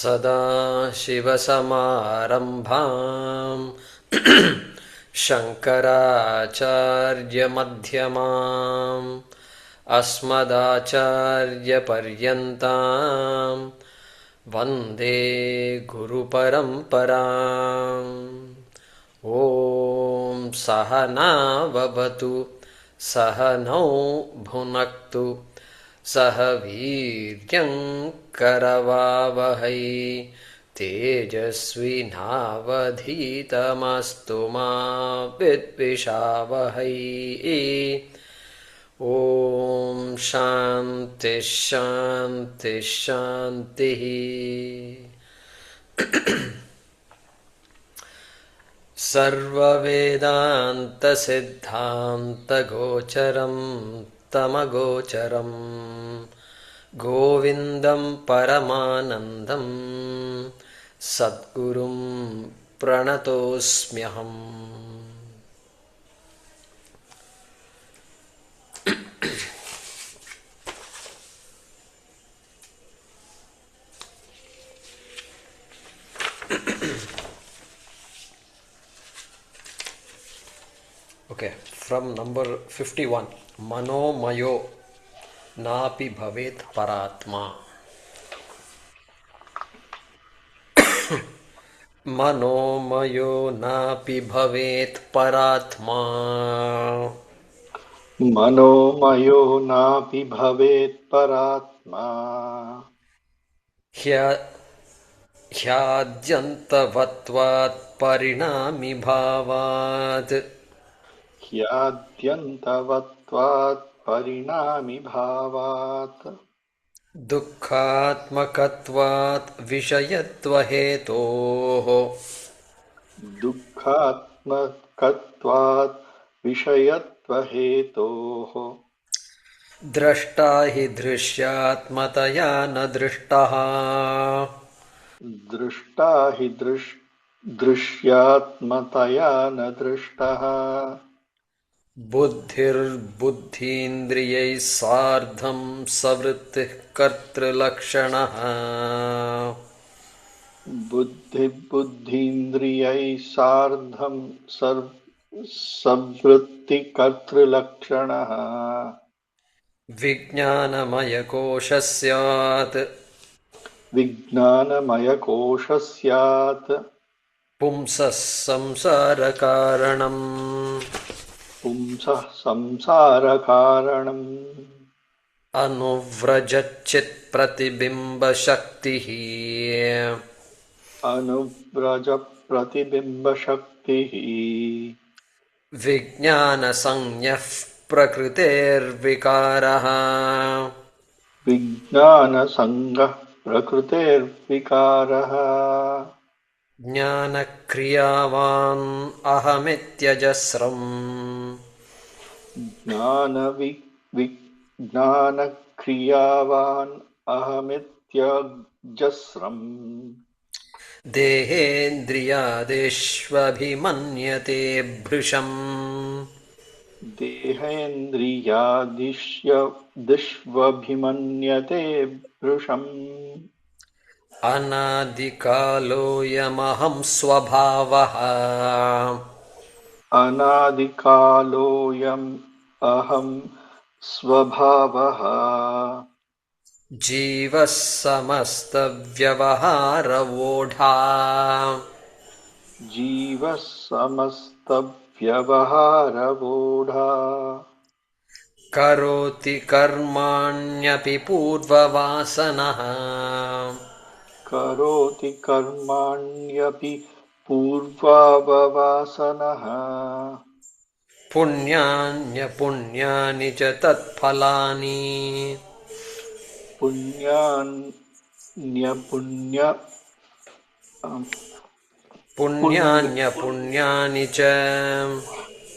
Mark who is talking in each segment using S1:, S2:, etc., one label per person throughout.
S1: सदाशिवसमारम्भां शङ्कराचार्यमध्यमाम् अस्मदाचार्यपर्यन्तां वन्दे गुरुपरम्पराम्। ॐ सहना भवतु सहनौ भुनक्तु सह वीर्यं करवावहै तेजस्विनावधीतमस्तु मा विद्विषावहै। ॐ शान्ति शान्ति शान्तिः। सर्ववेदान्तसिद्धान्तगोचरं तमगोचरं गोविन्दं परमानन्दं सद्गुरुं प्रणतोऽस्म्यहम्। Okay, from number 51. Manomayo napi bhavet paratma. Manomayo napi bhavet paratma.
S2: Manomayo napi bhavet paratma.
S1: Hyadyantavattvat parinami bhavat.
S2: Hyadyantavattvat parinami bhavat.
S1: Dukkhatmakatvat vishayatvahetoh.
S2: Dukkhatmakatvat vishayatvahetoh.
S1: Drashta hi drishyatmataya na drishtaha.
S2: Drashta hi drishyatmataya na drishtaha.
S1: Buddhir buddhindriyai sardham savrittih kartrilakshanaha.
S2: Buddhi buddhindriyai sardham savritti kartrilakshanaha.
S1: Vijnanamaya Kosha syat.
S2: Vijnanamaya Kosha syat.
S1: Pumsas samsara karanam.
S2: Pumsah samsara karanam.
S1: Anuvrajachit pratibimba shaktihi.
S2: Anuvraja pratibimba shaktihi.
S1: Vijnana sanyah prakritir vikaraha.
S2: Vijnana sangha prakritir vikaraha.
S1: Jnana kriyavan ahamityajasram.
S2: Jnana kriyavan ahamityajasram.
S1: Dehendriyadeshvabhimanyate bhrisham.
S2: Dehendriyadishvabhimanyate bhuṣam.
S1: Anādikālo'yamahaṃsvabhāvah.
S2: Anādikālo'yamahaṃsvabhāvah.
S1: Jīvaḥ samastavyavahāravoḍhā.
S2: Jīvaḥ samastavyavahāravoḍhā.
S1: Karoti karmāṇyanupūrvavāsanaḥ.
S2: Karoti karmāṇyanupūrvavāsanaḥ.
S1: puṇyānyapuṇyāni ca tatphalāni. puṇyānyapuṇyāni ca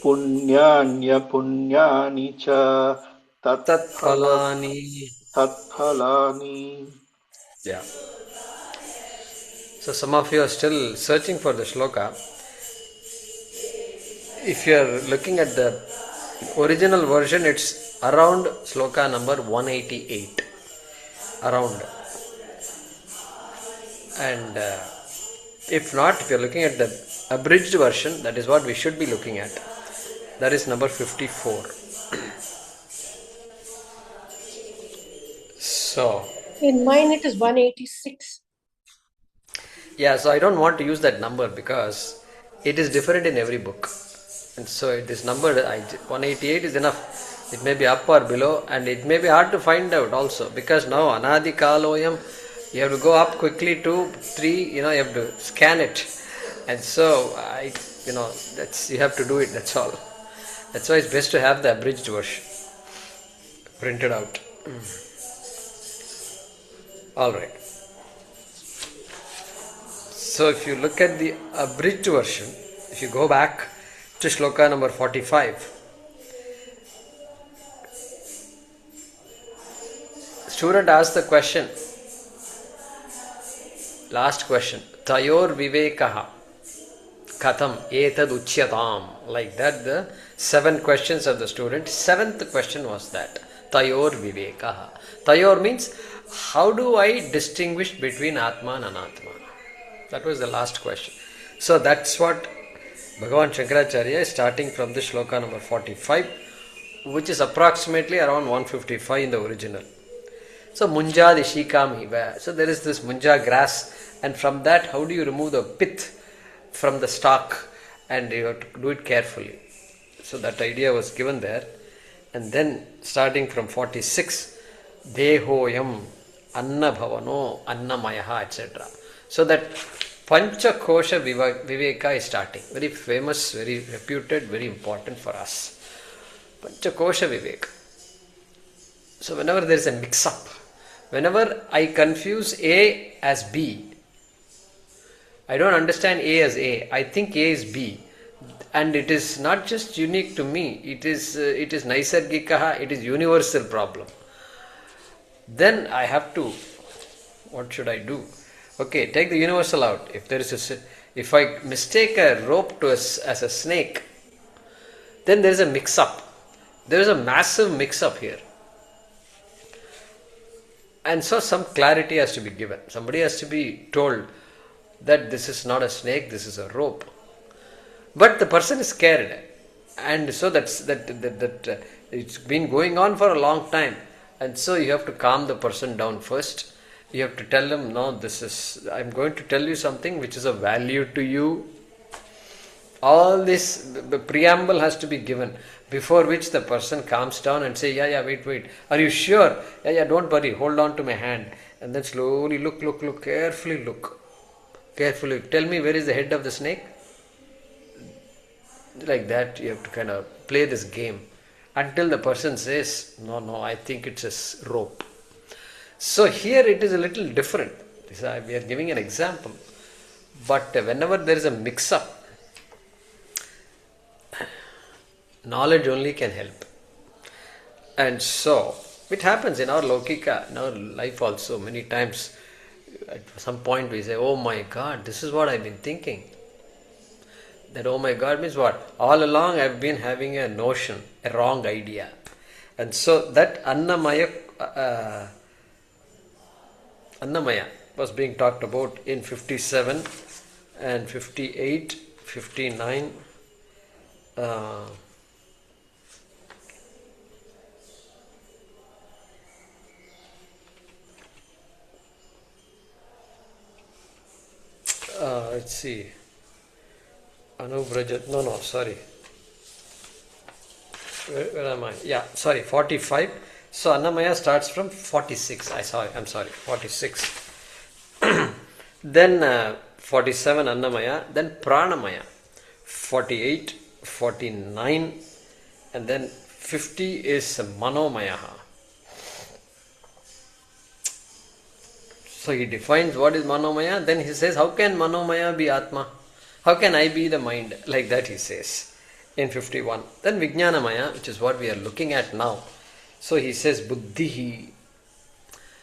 S2: puṇyānyapuṇyāni ca
S1: tatphalāni. Yeah. So some of you are still searching for the shloka. If you are looking at the original version, it's around shloka number 188. Around. And if not, if you're looking at the abridged version, that is what we should be looking at. That is number 54. So,
S3: In mine it is 186.
S1: yeah, so I don't want to use that number because it is different in every book. And so this number 188 is enough. It may be up or below, and it may be hard to find out also, because now anādikālo'yam, you have to go up quickly 2, 3, you have to scan it. And so that's, you have to do it, that's all. That's why it's best to have the abridged version printed out. Alright. So if you look at the abridged version, if you go back to shloka number 45, student asked the question, last question, tayor vivekaha katham etad uchyatam. Like that, the 7 questions of the student. 7th question was that, tayor vivekaha. Tayor means, how do I distinguish between Atma and Anatma? That was the last question. So that's what Bhagavan Shankaracharya is starting from this shloka number 45, which is approximately around 155 in the original. So munja dishikam. So there is this munja grass, and from that, how do you remove the pith from the stalk? And you have to do it carefully. So that idea was given there. And then starting from 46, dehoyam anna bhavano annamayaha, etc. So that Pancha Kosha Viveka is starting. Very famous, very reputed, very important for us. Pancha Kosha Viveka. So whenever there is a mix-up, whenever I confuse A as B, I don't understand A as A. I think A is B. And it is not just unique to me. It is naisargikaha, it is universal problem. Then I have to, what should I do? Okay, take the universal out. If I mistake a rope as a snake, then there is a mix-up. There is a massive mix-up here. And so some clarity has to be given. Somebody has to be told that this is not a snake, this is a rope. But the person is scared. And so that it's been going on for a long time. And so you have to calm the person down first. You have to tell them, no, I'm going to tell you something which is of value to you. All this, the preamble has to be given, before which the person calms down and say, wait. Are you sure? Don't worry, hold on to my hand. And then slowly look, carefully look. Carefully, tell me where is the head of the snake? Like that, you have to kind of play this game until the person says, no, I think it's a rope. So here it is a little different. We are giving an example. But whenever there is a mix-up, knowledge only can help. And so, it happens in our Lokika, in our life also, many times. At some point we say, oh my God, this is what I've been thinking. That oh my God means what? All along I've been having a notion, a wrong idea. And so that Annamaya was being talked about in 57 and 58, 59. Let's see. Anuvraja. No, sorry. Where am I? 45. So Annamaya starts from 46. I'm sorry, 46. Then 47 Annamaya, then Pranamaya, 48, 49, and then 50 is Manomaya. So he defines what is Manomaya, then he says, how can Manomaya be Atma? How can I be the mind? Like that he says in 51. Then Vijnanamaya, which is what we are looking at now. So he says Buddhihi.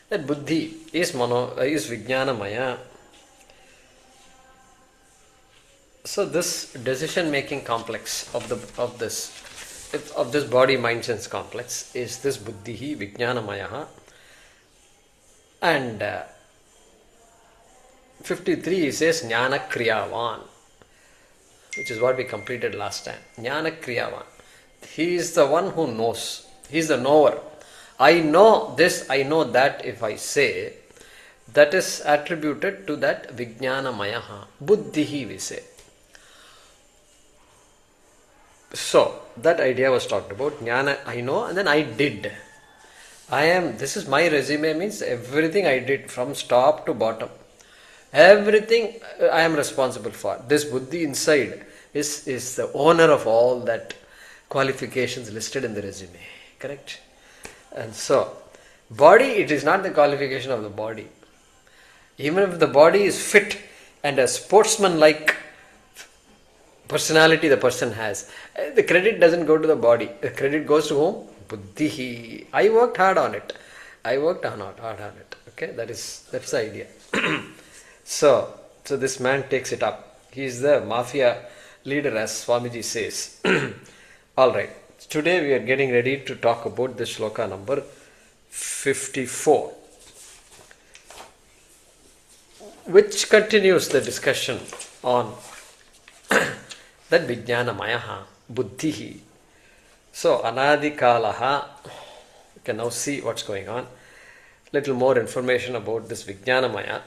S1: That Buddhi is Vijnanamaya. So this decision-making complex of this body, mind, sense complex is this Buddhihi, Vijnanamaya. And 53 he says Jnana Kriyavan, which is what we completed last time. Jnana Kriyavan. He is the one who knows. He is the knower. I know this, I know that if I say, that is attributed to that Vijnanamayaha. Buddhihi we say. So, that idea was talked about. Jnana, I know, and then I did. This is my resume, means everything I did from top to bottom. Everything I am responsible for. This buddhi inside is the owner of all that qualifications listed in the resume. Correct? And so, body, it is not the qualification of the body. Even if the body is fit and a sportsman-like personality the person has, the credit doesn't go to the body. The credit goes to whom? Buddhihi. I worked hard on it. Hard on it. Okay, that's the idea. So this man takes it up. He is the mafia leader, as Swamiji says. Alright, today we are getting ready to talk about the shloka number 54, which continues the discussion on that Vijnanamayaha, Buddhihi. So, anādikālo'yamahaṃsvabhāvo, you can now see what's going on. Little more information about this Vijnanamaya.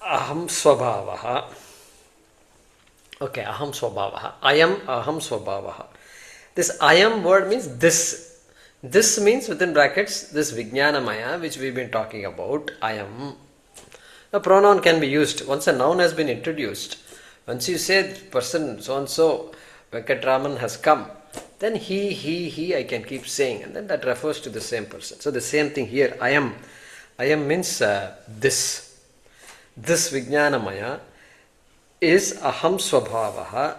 S1: ahaṃsvabhāvah. Okay, ahaṃsvabhāvah. Ayam ahaṃsvabhāvah. This ayam word means this. This means within brackets this Vijnanamaya which we've been talking about. Ayam. A pronoun can be used. Once a noun has been introduced, once you say person so and so Venkatraman has come, then he I can keep saying, and then that refers to the same person. So the same thing here. Ayam means this. This Vijnanamaya is ahaṃsvabhāvah.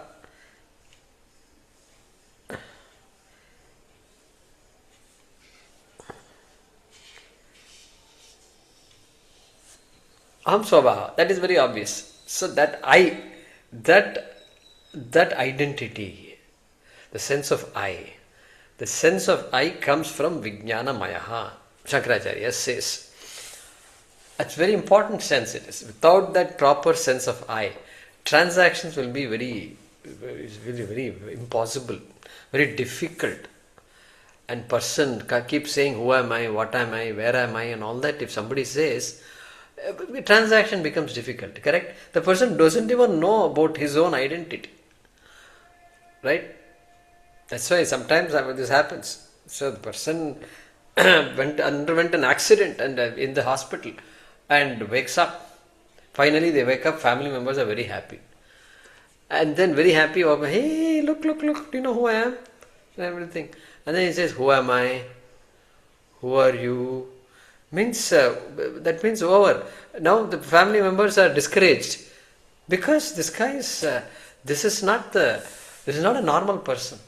S1: Ahaṃsvabhāvah. That is very obvious. So that that identity, the sense of I comes from Vijnanamayaha. Shankaracharya says. It's very important sense it is. Without that proper sense of I, transactions will be very impossible, very difficult. And person keeps saying, who am I, what am I, where am I, and all that. If somebody says, transaction becomes difficult, correct? The person doesn't even know about his own identity. Right? That's why sometimes this happens. So the person underwent an accident and in the hospital and wakes up. Finally they wake up, family members are very happy. And then very happy, hey, look, do you know who I am? And everything. And then he says, who am I? Who are you? That means over. Now the family members are discouraged because this guy is, this is not a normal person.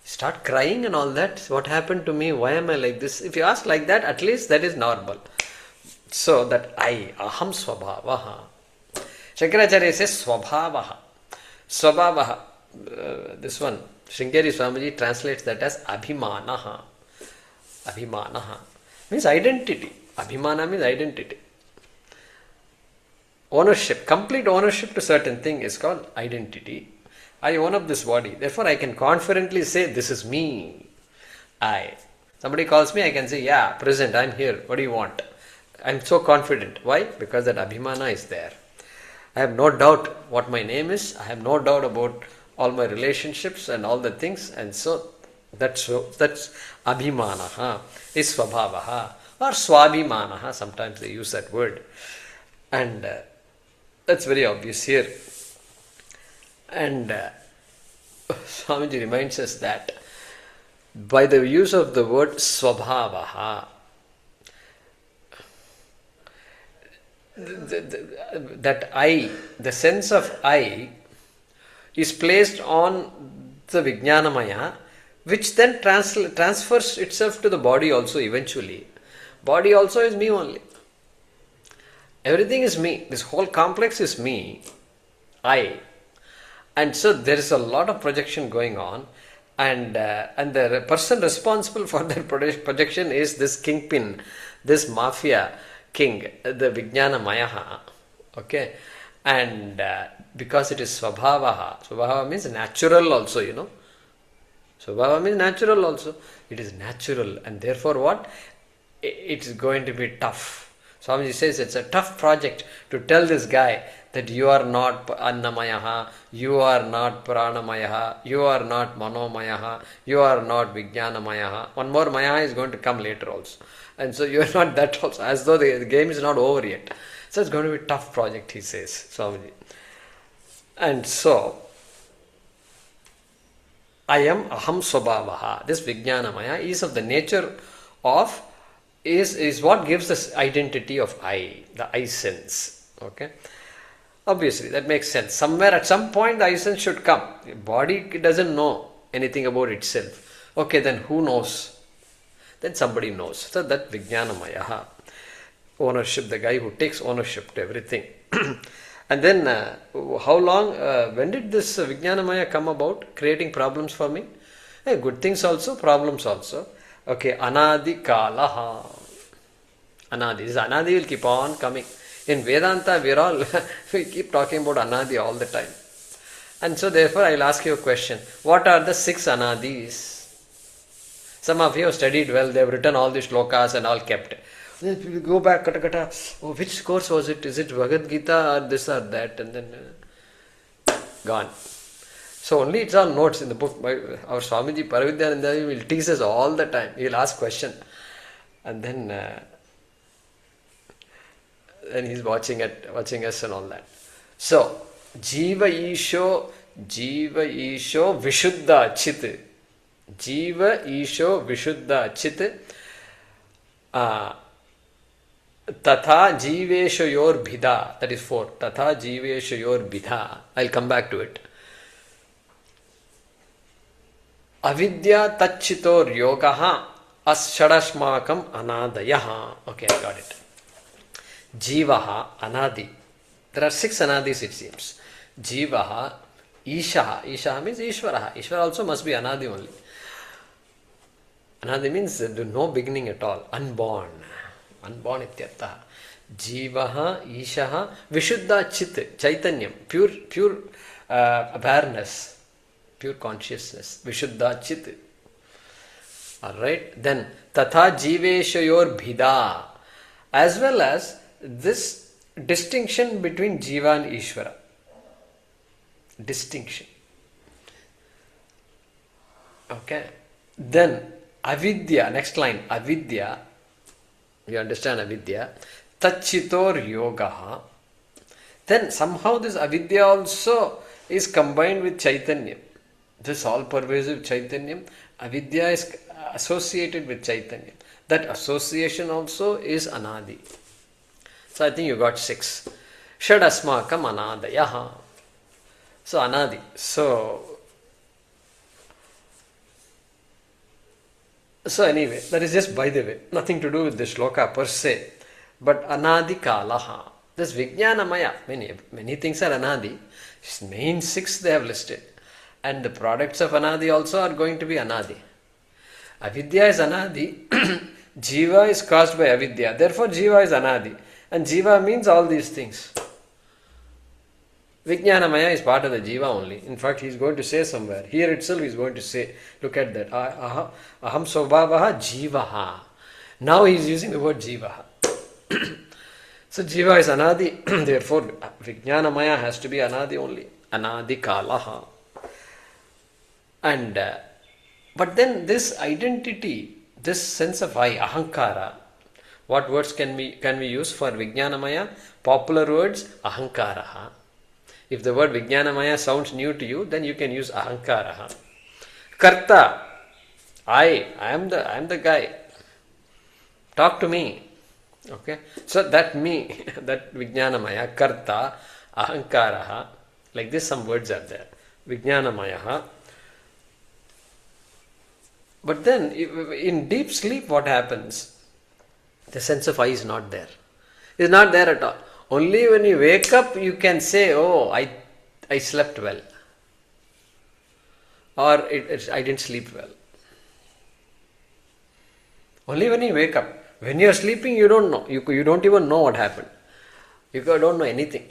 S1: Start crying and all that. What happened to me? Why am I like this? If you ask like that, at least that is normal. So that ahaṃsvabhāvah. Shankaracharya says svabhāvah. Svabhāvah. This one, Sringeri Swamiji translates that as abhimānaha. Abhimānaha means identity. Abhimana means identity. Ownership, complete ownership to certain thing is called identity. I own up this body. Therefore, I can confidently say, this is me. Somebody calls me, I can say, yeah, present, I'm here. What do you want? I'm so confident. Why? Because that abhimana is there. I have no doubt what my name is. I have no doubt about all my relationships and all the things. And so, that's abhimanaha, is svabhavaha, or swabhimanaha. Sometimes they use that word. And that's very obvious here. And Swamiji reminds us that by the use of the word svabhavaha, that I, the sense of I, is placed on the Vijnanamaya, which then transfers itself to the body also eventually. Body also is me only. Everything is me. This whole complex is me, I. And so there is a lot of projection going on, and the person responsible for their projection is this kingpin, this mafia king, the Vijnanamaya. Okay, and because it is svabhava means natural also, Svabhava means natural also. It is natural, and therefore what? It is going to be tough. Swamiji says it's a tough project to tell this guy that you are not annamayaha, you are not pranamayaha, you are not manomayaha, you are not vijñānamayaha. One more maya is going to come later also. And so you are not that also, as though the game is not over yet. So it's going to be a tough project, he says, Swamiji. And so, āyamah, this Vijnanamaya is of the nature of, is what gives us identity of I, the I sense. Okay. Obviously, that makes sense. Somewhere at some point the I sense should come. The body doesn't know anything about itself. Okay, then who knows? Then somebody knows. So that Vijnanamaya, ownership, the guy who takes ownership to everything. And then, how long, when did this Vijnanamaya come about? Creating problems for me? Good things also, problems also. Okay, anādikālo'yamahaṃsvabhāvo. Anādi. This anādi will keep on coming. In Vedanta, we keep talking about anādi all the time. And so therefore, I will ask you a question. What are the 6 anādis? Some of you have studied well, they have written all these shlokas and all kept. Then we go back, which course was it? Is it Bhagavad Gita or this or that? And then gone. So only it's all notes in the book. Our Swamiji Paravidyananda will tease us all the time. He will ask question. And then he's watching us and all that. So, jīvaḥ vishuddha chit. Jīvaḥ vishuddha chit. Tatha jīveshayorbhida. That is 4. Tatha jīveshayorbhida. I'll come back to it. Avidya tacchitor yogaha aśadasmakam anādayaha. Okay, I got it. Jīvaḥ, anādi. There are 6 anādis it seems. Jīvaḥ, īṣaḥ. Īṣaḥ means Ishvaraḥ. Ishvara also must be anādi only. Anādi means no beginning at all. Unborn. Unborn ityartha. Jīvaḥ, īṣaḥ, vishuddha chit. Chaitanyam. Pure awareness. Pure consciousness. Vishuddha chit. Alright. Then, tatha jīveshayorbhida. As well as this distinction between Jiva and Ishvara. Distinction. Okay. Then avidya, next line, avidya. You understand avidya. Tacchitor yogaha. Then somehow this avidya also is combined with Chaitanya. This all-pervasive Chaitanyam. Avidya is associated with Chaitanya. That association also is anādi. So I think you got 6. Shadasmakam anādayaha. So anādi. So anyway, that is just by the way. Nothing to do with the shloka per se. But anādikālo'yamahaṃsvabhāvo. This Vijnanamaya, many things are anādi. Main 6 they have listed. And the products of anādi also are going to be anādi. Avidya is anādi. Jiva is caused by avidya. Therefore, Jiva is anādi. And Jiva means all these things. Vijnanamaya is part of the Jiva only. In fact, he is going to say somewhere. Here itself he is going to say, look at that. āyamah jīvaḥ. Now he is using the word jīvaḥ. So Jiva is anādi. Therefore, Vijnanamaya has to be anādi only. Anādikālo'yamahaṃsvabhāvo. And but then this identity, this sense of I, ahankara, what words can we use for Vijnanamaya? Popular words, ahankaraha. If the word Vijnanamaya sounds new to you, then you can use ahankaraha. Karta, I am the guy. Talk to me. Okay. So that me, that Vijnanamaya, karta, ahankaraha, like this some words are there. Vijnanamaya. But then, in deep sleep, what happens? The sense of I is not there. It's not there at all. Only when you wake up, you can say, oh, I slept well. or I didn't sleep well. Only when you wake up. When you are sleeping, you don't know. You don't even know what happened. You don't know anything.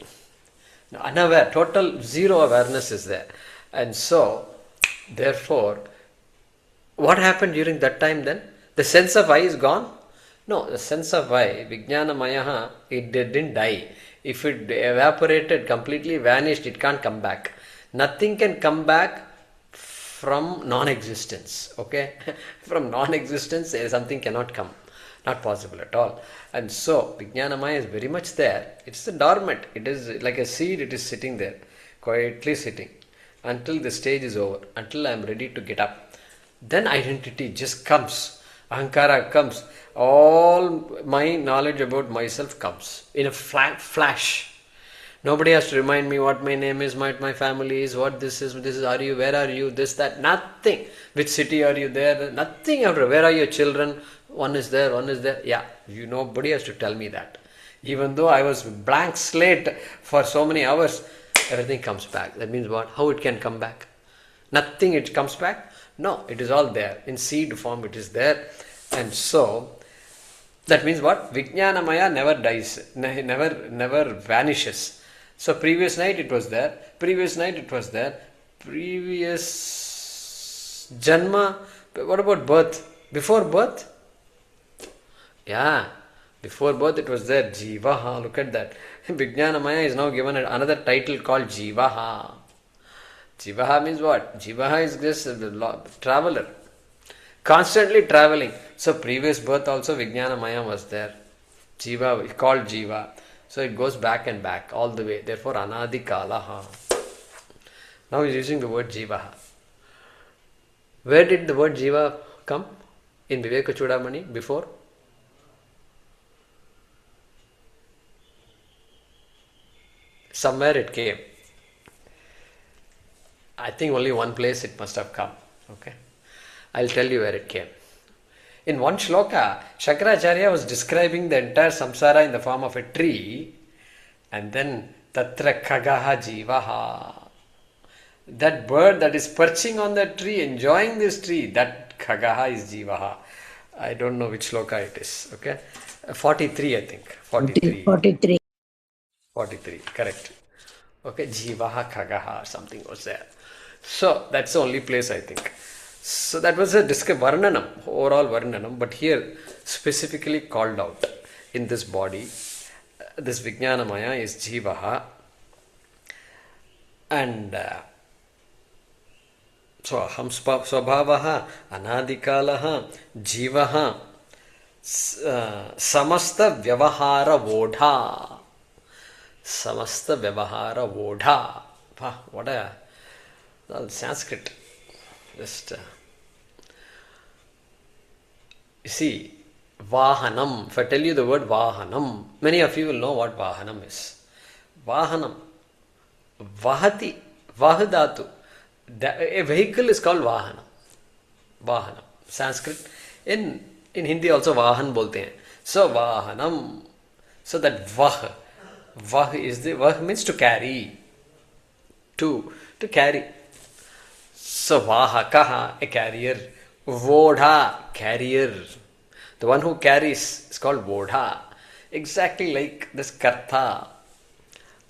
S1: Unaware, total zero awareness is there. And so, therefore, what happened during that time then? The sense of I is gone? No, the sense of I, Vijnanamaya, it didn't die. If it evaporated, completely vanished, it can't come back. Nothing can come back from non-existence. Okay? From non-existence, something cannot come. Not possible at all. And so, Vijnanamaya is very much there. It's dormant. It is like a seed, it is sitting there, quietly sitting, until the stage is over, until I am ready to get up. Then identity just comes. Ahankara comes. All my knowledge about myself comes in a flash. Nobody has to remind me what my name is, what my family is, what this is, are you, where are you, this, that, nothing. Which city are you there? Nothing. Where are your children? One is there, one is there. Yeah, nobody has to tell me that. Even though I was blank slate for so many hours, everything comes back. That means what? How it can come back? Nothing, it comes back? No, it is all there. In seed form it is there. And so, that means what? Vijnanamaya never dies, never vanishes. So previous night it was there, previous night it was there, previous janma, what about birth? Before birth? Yeah, before birth it was there, jīvaḥ, look at that. Vijnanamaya is now given another title called jīvaḥ. Jīvaḥ means what? Jīvaḥ is this traveler, constantly traveling. So previous birth also Vijnanamaya was there. Jiva, called Jiva. So it goes back and back all the way. Therefore, anādikālo'yamahaṃsvabhāvo. Now he is using the word jīvaḥ. Where did the word jiva come? In Vivekachoodamani before? Somewhere it came. I think only one place it must have come. Okay, I'll tell you where it came. In one shloka, Shankaracharya was describing the entire samsara in the form of a tree, and then tatra khagaha jīvaḥ. That bird that is perching on that tree, enjoying this tree, that khagaha is jīvaḥ. I don't know which shloka it is. Okay, 43 I think. 43.
S4: 43.
S1: 43, correct. Okay, jīvaḥ khagaha or something was there. So that's the only place I think. So that was a varnanam, overall varnanam, but here specifically called out in this body, this Vijnanamaya is jīvaḥ, and so ahaṃsvabhāvah, anādikālo'yamahaṃsvabhāvo, jīvaḥ, samastavyavahāravoḍhā. Samastavyavahāravoḍhā. What a Sanskrit. Just you see, vāhanam. If I tell you the word vāhanam, many of you will know what vāhanam is. Vāhanam, vahati, vahadatu. A vehicle is called vāhanam. Vāhanam. Sanskrit. In Hindi also vāhan bolte hain. So vāhanam. So that vah is the vah means to carry. To carry. So vāhakaha, a carrier. Vodha, carrier. The one who carries is called vodha. Exactly like this karta.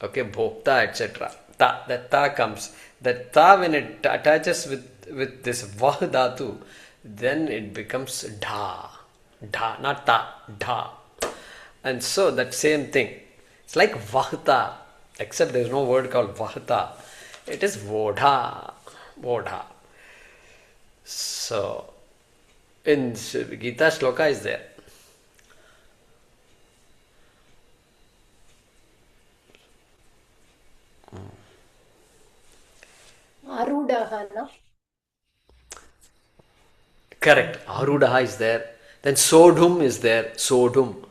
S1: Okay, bhuṅkte, etc. Ta, that ta comes. That ta, when it attaches with this vah dhatu, then it becomes dha. Dha, not ta, dha. And so that same thing. It's like vahta, except there is no word called vahta. It is vodha. Vodha. So, in Gita shloka is there.
S3: Arudaha, no?
S1: Correct. Arudaha is there. Then Sodhum is there. Sodhum.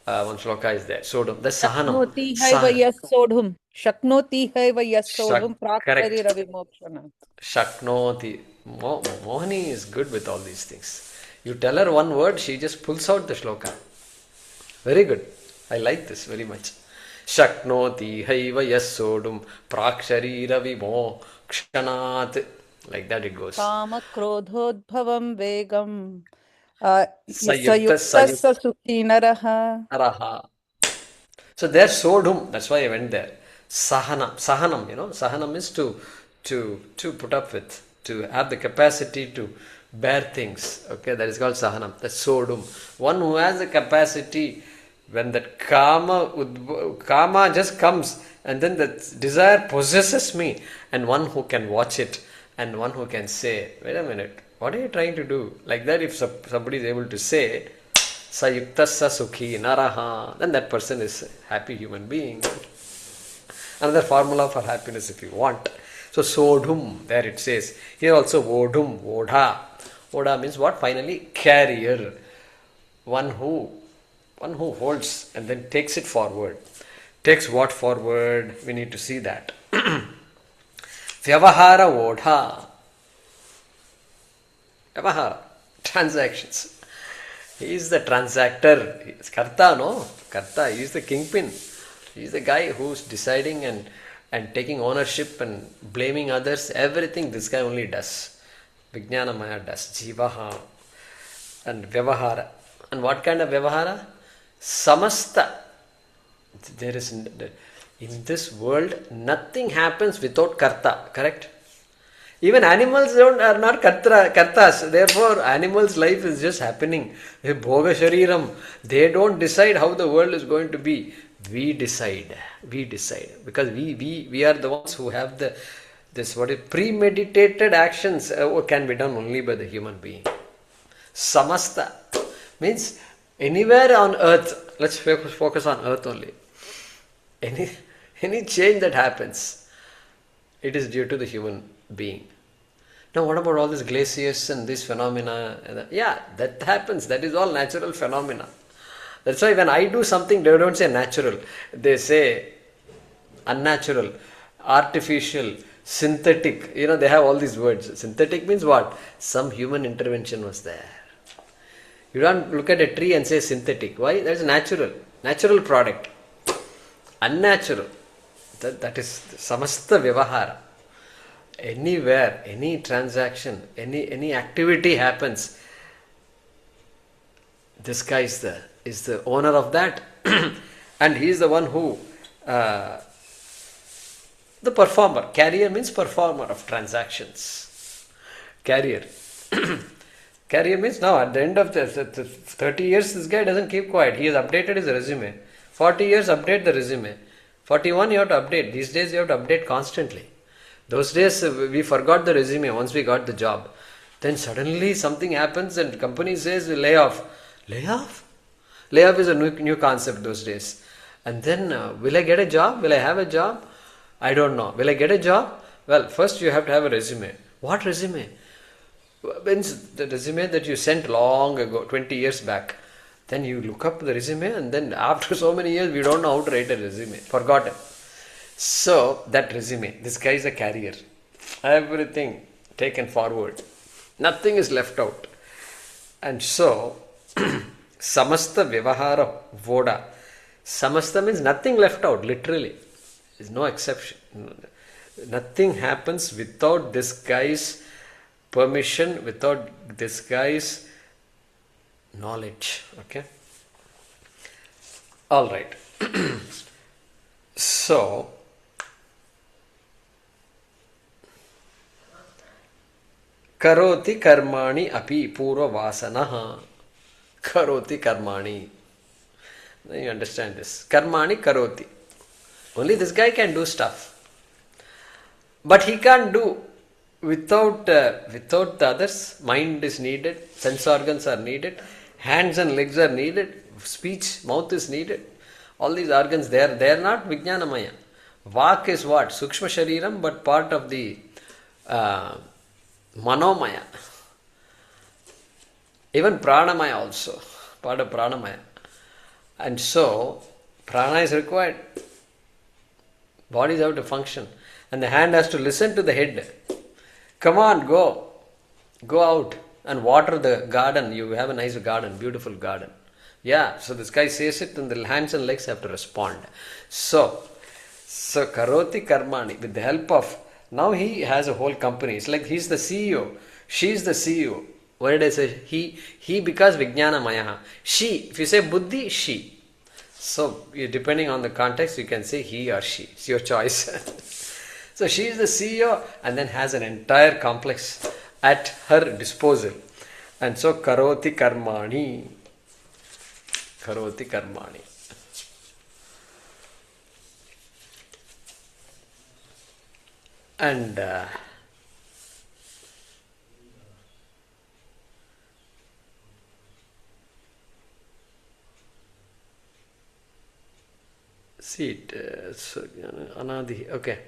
S1: One shloka is there. Sodhum. That's Sahanam.
S4: Shaknoti haiva yas sodhum. Shaknoti haiva yas sodhum
S1: Correct.
S4: prakari ravimokshana.
S1: Shaknoti. Mohani is good with all these things. You tell her one word, she just pulls out the shloka. Very good. I like this very much. Shaknoti haiva yas sodhum praksharira vimokshanat. Like that it goes.
S4: कामक्रोधोद्भवं वेगं
S1: Sayukta
S4: सयुक्तः स सुखी नरः.
S1: Araha. So there sodhum, that's why I went there. Sahanam, sahanam is to put up with, to have the capacity to bear things. Okay, that is called sahanam. That's sodhum. One who has the capacity, when that kama just comes and then that desire possesses me, and one who can watch it, and one who can say, wait a minute, what are you trying to do? Like that, if somebody is able to say, Sayuktasya sukhi naraha, then that person is a happy human being. Another formula for happiness if you want. So sodhum, there it says. Here also vodhum, vodha. Vodha means what? Finally, carrier. One who holds and then takes it forward. Takes what forward? We need to see that. Vyavahara vodha. Vyavahara, transactions. He is the transactor. He is Karta, no? Karta, he is the kingpin. He is the guy who's deciding and taking ownership and blaming others. Everything this guy only does. Vijnanamaya does. Jīvaḥ and Vyavahara. And what kind of Vyavahara? Samasta. There is, in this world, nothing happens without Karta. Correct? Even animals are not kartas. Therefore, animals' life is just happening. Bhoga shariram. They don't decide how the world is going to be. We decide. We decide. Because we are the ones who have premeditated actions can be done only by the human being. Samasta means anywhere on earth. Let's focus on earth only. Any change that happens, it is due to the human being. Now what about all these glaciers and these phenomena? Yeah, that happens. That is all natural phenomena. That's why when I do something, they don't say natural. They say unnatural, artificial, synthetic. They have all these words. Synthetic means what? Some human intervention was there. You don't look at a tree and say synthetic. Why? That is natural. Natural product. Unnatural. That is samastavyavahāravoḍhā. Anywhere, any transaction, any activity happens, this guy is the owner of that, and he is the one who the performer. Carrier means performer of transactions. Carrier. Carrier means now at the end of the 30 years, this guy doesn't keep quiet. He has updated his resume. 40 years, update the resume. 41, you have to update. These days, you have to update constantly. Those days, we forgot the resume once we got the job. Then suddenly something happens and the company says lay off. Lay off? Lay off is a new concept those days. And then, will I get a job? Will I have a job? I don't know. Will I get a job? Well, first you have to have a resume. What resume? Means the resume that you sent long ago, 20 years back. Then you look up the resume and then after so many years, we don't know how to write a resume. Forgotten. So, that resume, this guy is a carrier. Everything taken forward. Nothing is left out. And so, samastavyavahāravoḍhā. Samasta means nothing left out, literally. There is no exception. Nothing happens without this guy's permission, without this guy's knowledge. Okay? Alright. So, karoti karmāṇi api pūrvavāsanaḥ. Karoti karmāṇi. Now you understand this. Karmāṇi karoti. Only this guy can do stuff. But he can't do without the others. Mind is needed. Sense organs are needed. Hands and legs are needed. Speech, mouth is needed. All these organs, they are not Vijnanamaya. Vak is what? Sukshma shariram, but part of the manomaya. Even pranamaya also, part of pranamaya. And so, prana is required. Bodies have to function. And the hand has to listen to the head. Come on, go. Go out and water the garden. You have a nice garden, beautiful garden. Yeah, so this guy says it and the hands and legs have to respond. So karoti karmāṇi, with the help of Now he has a whole company. It's like he's the CEO. She's the CEO. What did I say? He because Vijnanamaya. She, if you say Buddhi, she. So depending on the context, you can say he or she. It's your choice. So she is the CEO and then has an entire complex at her disposal. And so karoti karmāṇi. Karoti karmāṇi. And see it, so, anādi, okay.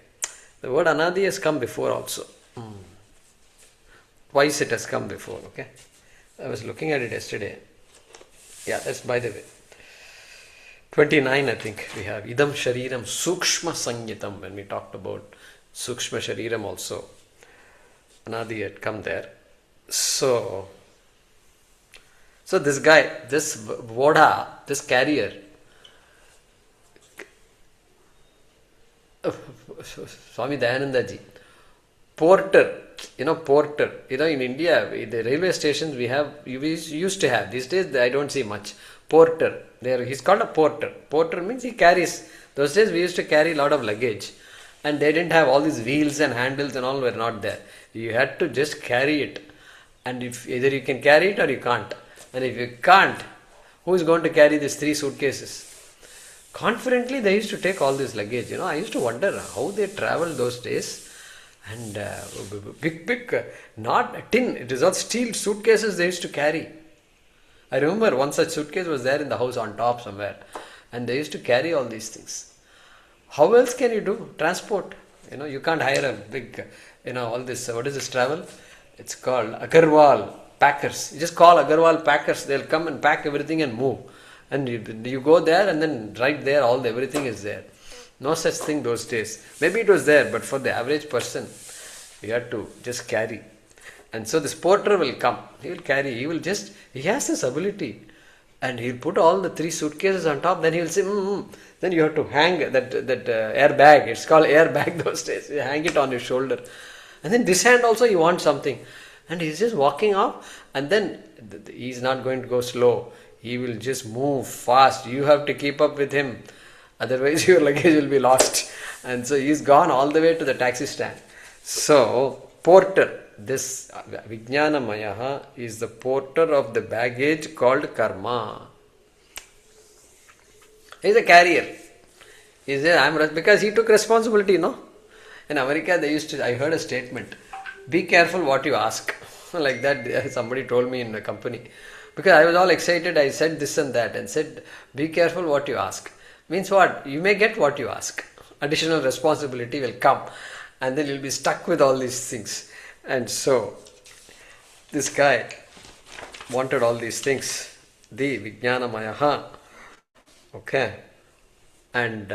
S1: The word anādi has come before also. Twice it has come before, okay. I was looking at it yesterday. Yeah, that's by the way. 29 I think we have. Idam shariram sukshma sanyitam, when we talked about sukshma shariram also. Anādi had come there. So this guy, this vodha, this carrier, Swami Dayananda ji, porter, porter, in India, in the railway stations we used to have, these days I don't see much, porter, he's called a porter. Porter means he carries, those days we used to carry a lot of luggage and they didn't have all these wheels and handles and all were not there. You had to just carry it, and if either you can carry it or you can't, and if you can't, who is going to carry these 3 suitcases? Confidently they used to take all this luggage. I used to wonder how they traveled those days. And big, not tin, it is all steel suitcases they used to carry. I remember one such suitcase was there in the house on top somewhere. And they used to carry all these things. How else can you do transport? You can't hire a big, all this, what is this travel? It's called Agarwal Packers. You just call Agarwal Packers, they'll come and pack everything and move. And you go there and then right there everything is there. No such thing those days. Maybe it was there, but for the average person, you have to just carry. And so this porter will come. He will carry. He has this ability. And he'll put all the 3 suitcases on top. Then he will say, Then you have to hang that airbag. It's called airbag those days. You hang it on your shoulder. And then this hand also you want something. And he's just walking off. And then he's not going to go slow. He will just move fast. You have to keep up with him. Otherwise your luggage will be lost. And so he's gone all the way to the taxi stand. So, porter, this Vijnanamaya is the porter of the baggage called karma. He's a carrier. He said, because he took responsibility, no? In America, I heard a statement, be careful what you ask. Like that, somebody told me in the company. Because I was all excited, I said this and that and said, be careful what you ask. Means what? You may get what you ask. Additional responsibility will come. And then you'll be stuck with all these things. And so, this guy wanted all these things. The Vijnanamaya. Okay. And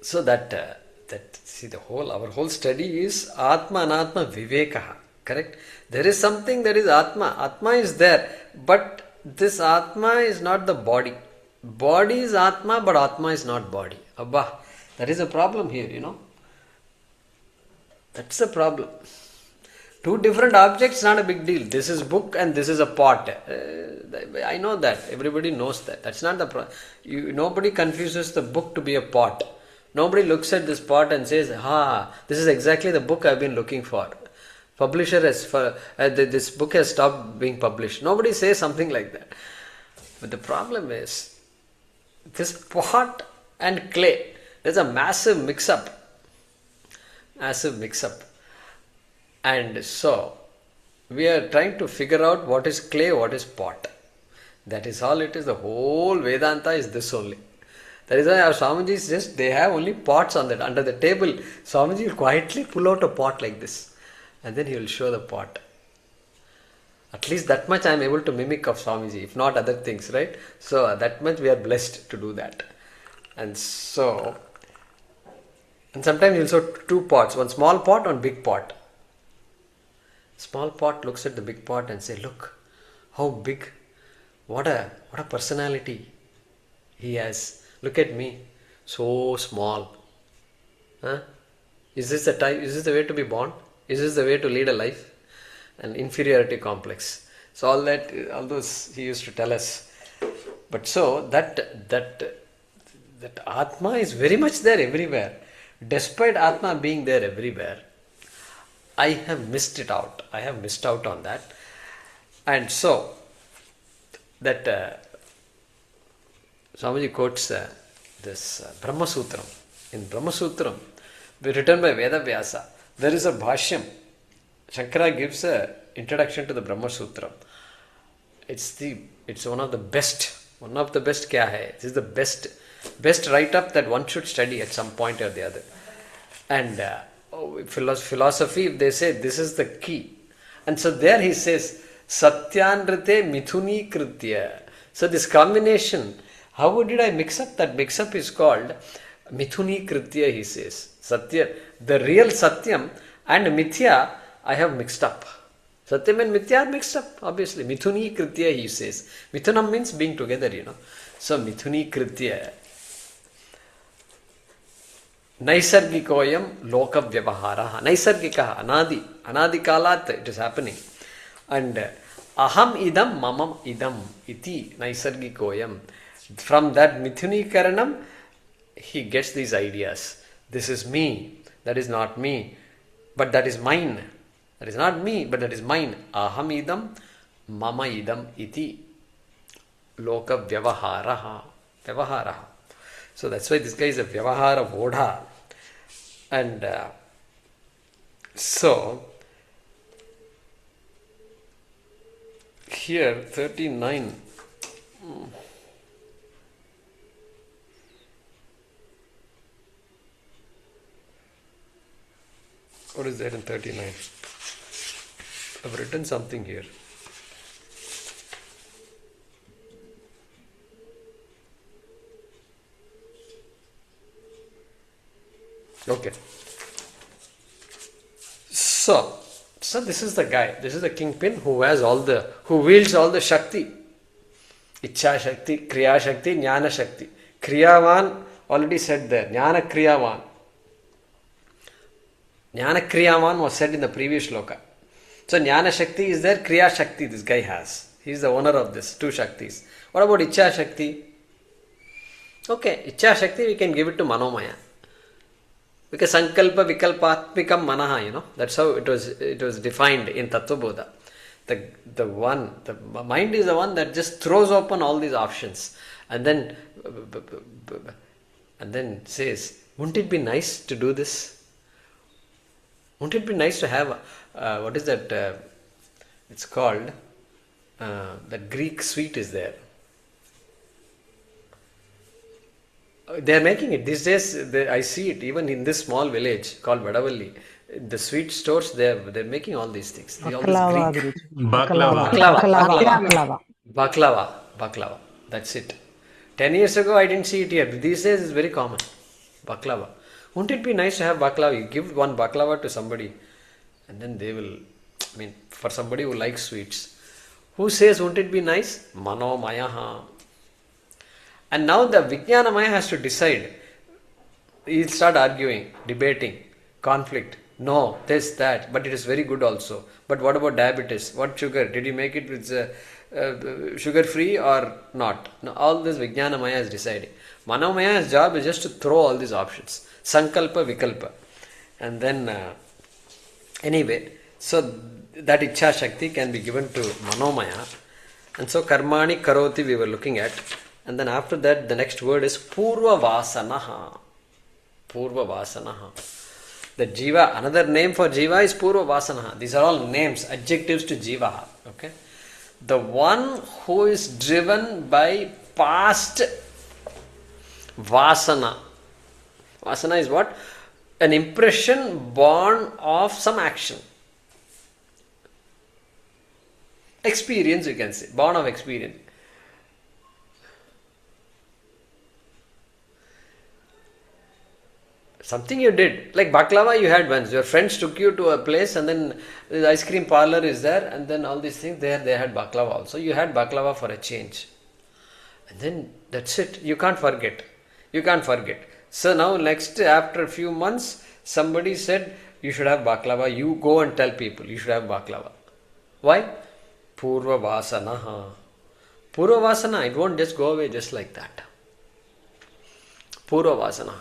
S1: so see our whole study is Atma Anatma Vivekaha. Correct? There is something that is Atma. Atma is there. But this Atma is not the body. Body is Atma, but Atma is not body. Abba. That is a problem here, That's the problem. 2 different objects, not a big deal. This is book and this is a pot. I know that. Everybody knows that. That's not the problem. Nobody confuses the book to be a pot. Nobody looks at this pot and says, this is exactly the book I've been looking for. Publisher this book has stopped being published. Nobody says something like that. But the problem is, this pot and clay, there's a massive mix-up. And so, we are trying to figure out what is clay, what is pot. That is all it is. The whole Vedanta is this only. That is why our Swamijis they have only pots on that. Under the table, Swamiji will quietly pull out a pot like this. And then he will show the pot. At least that much I am able to mimic of Swamiji, if not other things, right? So that much we are blessed to do that. And so, and sometimes he will show 2 pots, one small pot, one big pot. Small pot looks at the big pot and say, look, how big, what a personality he has. Look at me, so small. Huh? Is this the way to be born? Is this the way to lead a life? An inferiority complex. So all those he used to tell us. But so that Atma is very much there everywhere. Despite Atma being there everywhere, I have missed it out. I have missed out on that. And so that Swamiji quotes this Brahma Sutram. In Brahma Sutram, written by Veda Vyasa, there is a bhashyam. Shankara gives an introduction to the Brahma Sutram. It's one of the best. One of the best kya hai? This is the best write-up that one should study at some point or the other. And philosophy, if they say this is the key. And so there he says, Satyanrite Mithuni Kritya. So this combination, how did I mix up? That mix-up is called Mithuni Kritya, he says. Satya, the real Satyam and Mithya, I have mixed up. Satyam and Mithya are mixed up, obviously. Mithuni Kritya, he says. Mithunam means being together, So Mithuni Kritya. Naisargikoyam loka vyavaharaha. Naisargikaha, anādi. Anādikālat, it is happening. And aham idam mamam idam iti naisargikoyam. From that Mithunikaranam, he gets these ideas. This is me, that is not me, but that is mine. That is not me, but that is mine. Aham idam mama idam iti loka vyavaharaha. Vyavaharaha. So that's why this guy is a vyavahāravoḍhā. And so here 39. What is there in 39? I've written something here. Okay. So this is the guy. This is the kingpin who wields all the Shakti. Ichha Shakti, Kriya Shakti, Jnana Shakti. Kriyavan, already said there. Jnana Kriyavan. Jnana Kriyavan was said in the previous shloka. So Jnana Shakti is there, Kriya Shakti this guy has. He is the owner of this, two Shaktis. What about Ichha Shakti? Okay, Ichha Shakti we can give it to Manomaya. Because Sankalpa Vikalpatmikam Manaha, that's how it was defined in Tattvabodha. The mind is the one that just throws open all these options and then says, wouldn't it be nice to do this? Wouldn't it be nice to have, what is that, it's called, that Greek sweet is there. They are making it. These days, I see it even in this small village called Vadavalli. The sweet stores, they're making all these things. All this Greek. Baklava. That's it. 10 years ago, I didn't see it here. These days, it's very common. Baklava. Wouldn't it be nice to have baklava? You give one baklava to somebody and then they will, for somebody who likes sweets. Who says, wouldn't it be nice? Manomaya. And now the Vijnanamaya has to decide. He'll start arguing, debating, conflict. No, this, that, but it is very good also. But what about diabetes? What sugar? Did you make it with sugar free or not? No, all this Vijnanamaya is deciding. Manomiya's job is just to throw all these options. Sankalpa, Vikalpa. And then, anyway, so that Ichha Shakti can be given to Manomaya. And so Karmāṇi karoti we were looking at. And then after that, the next word is Purvavāsanaḥ. Purvavāsanaḥ. The Jiva, another name for Jiva is Purvavāsanaḥ. These are all names, adjectives to jīvaḥ. Okay? The one who is driven by past vasana. Vasana is what? An impression born of some action. Experience, you can say. Born of experience. Something you did. Like baklava you had once. Your friends took you to a place and then the ice cream parlor is there and then all these things there, they had baklava also. You had baklava for a change. And then that's it. You can't forget. You can't forget. So now next, after a few months, somebody said, you should have baklava. You go and tell people, you should have baklava. Why? Purva vasana. Purva vasana, it won't just go away just like that. Purva vasana.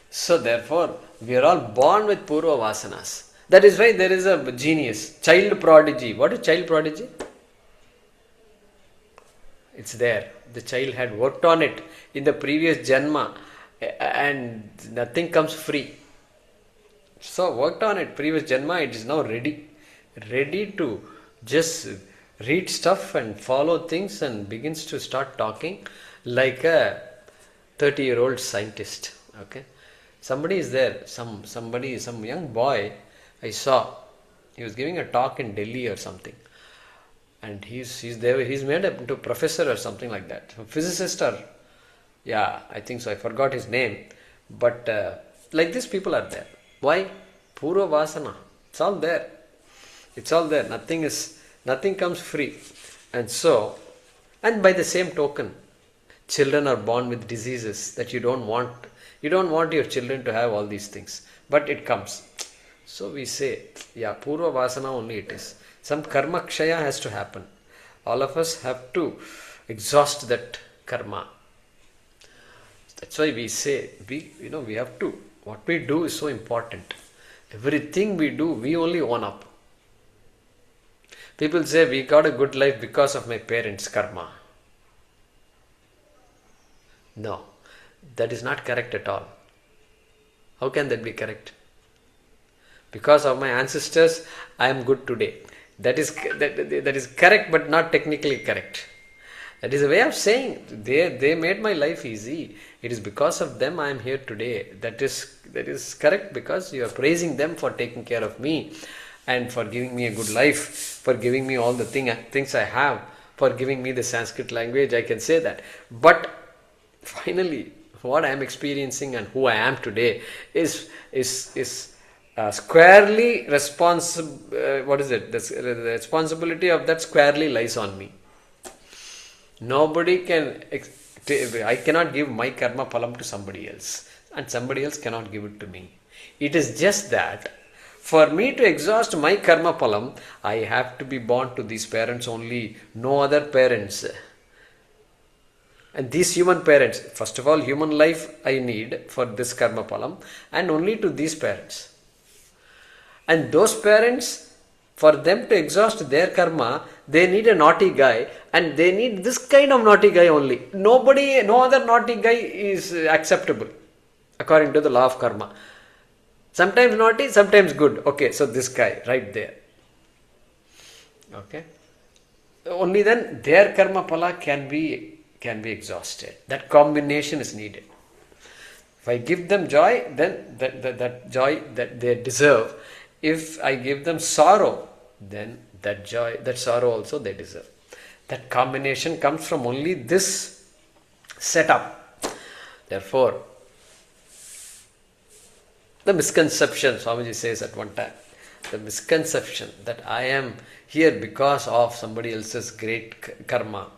S1: So therefore, we are all born with purva vasanas. That is why there is a genius, child prodigy. What is child prodigy? It's there. The child had worked on it in the previous janma and nothing comes free. So worked on it, previous janma, it is now ready. Ready to just read stuff and follow things and begins to start talking like a 30-year-old scientist. Okay. Somebody is there, some young boy I saw. He was giving a talk in Delhi or something. And he's there, he's made up into professor or something like that. A physicist or, yeah, I think so, I forgot his name. But like this people are there. Why? Purva vasana. It's all there. It's all there. Nothing comes free. And so, and by the same token, children are born with diseases that you don't want. You don't want your children to have all these things. But it comes. So we say, yeah, purva vasana only it is. Some karma kshaya has to happen. All of us have to exhaust that karma. That's why we say, we have to. What we do is so important. Everything we do, we only own up. People say, we got a good life because of my parents' karma. No, that is not correct at all. How can that be correct? Because of my ancestors, I am good today. That is correct, but not technically correct. That is a way of saying they made my life easy. It is because of them I am here today. That is correct, because you are praising them for taking care of me and for giving me a good life, for giving me all the things I have, for giving me the Sanskrit language. I can say that. But finally, what I am experiencing and who I am today is squarely responsible. What is it? The responsibility of that squarely lies on me. Nobody can. I cannot give my karma phalam to somebody else, and somebody else cannot give it to me. It is just that for me to exhaust my karma phalam, I have to be born to these parents only, no other parents. And these human parents, first of all, human life I need for this karma phalam, and only to these parents. And those parents, for them to exhaust their karma, they need a naughty guy, and they need this kind of naughty guy only. No other naughty guy is acceptable according to the law of karma. Sometimes naughty, sometimes good. Okay, so this guy right there. Okay. Only then their karma phala can be exhausted. That combination is needed. If I give them joy, then that joy that they deserve. If I give them sorrow, then that sorrow also they deserve. That combination comes from only this setup. Therefore, the misconception, Swamiji says at one time, the misconception that I am here because of somebody else's great karma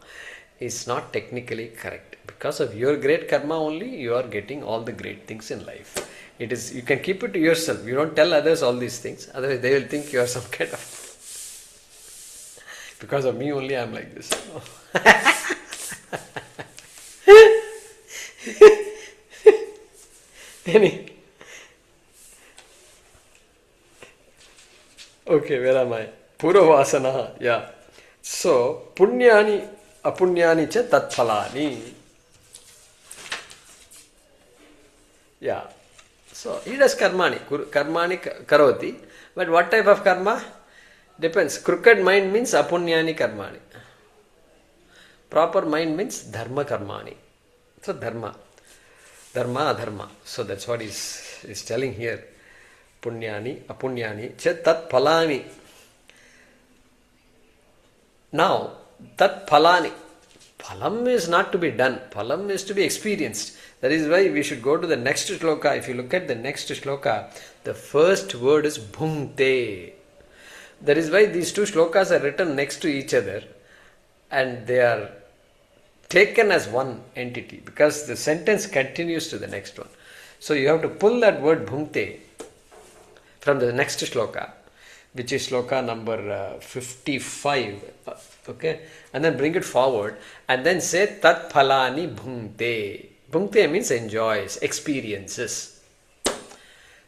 S1: is not technically correct. Because of your great karma only, you are getting all the great things in life. It is, you can keep it to yourself. You don't tell others all these things. Otherwise, they will think you are some kind of. Because of me only, I am like this. Okay, where am I? Purvavasana. Yeah. So, puṇyāni apuṇyāni cha tatphalāni. Yeah. So, he does karmāni. Karmāni karoti. But what type of karma? Depends. Crooked mind means apuṇyāni karmāni. Proper mind means dharma karmāni. So, dharma, adharma. So, that's what he's telling here. Puṇyāni apuṇyāni cha tatphalāni. Now, tatphalāni. Phalam is not to be done. Phalam is to be experienced. That is why we should go to the next shloka. If you look at the next shloka, the first word is bhuṅkte. That is why these two shlokas are written next to each other and they are taken as one entity because the sentence continues to the next one. So you have to pull that word bhuṅkte from the next shloka, which is shloka number 55, okay, and then bring it forward and then say tatphalāni bhuṅkte. Bhuṅkte means enjoys, experiences.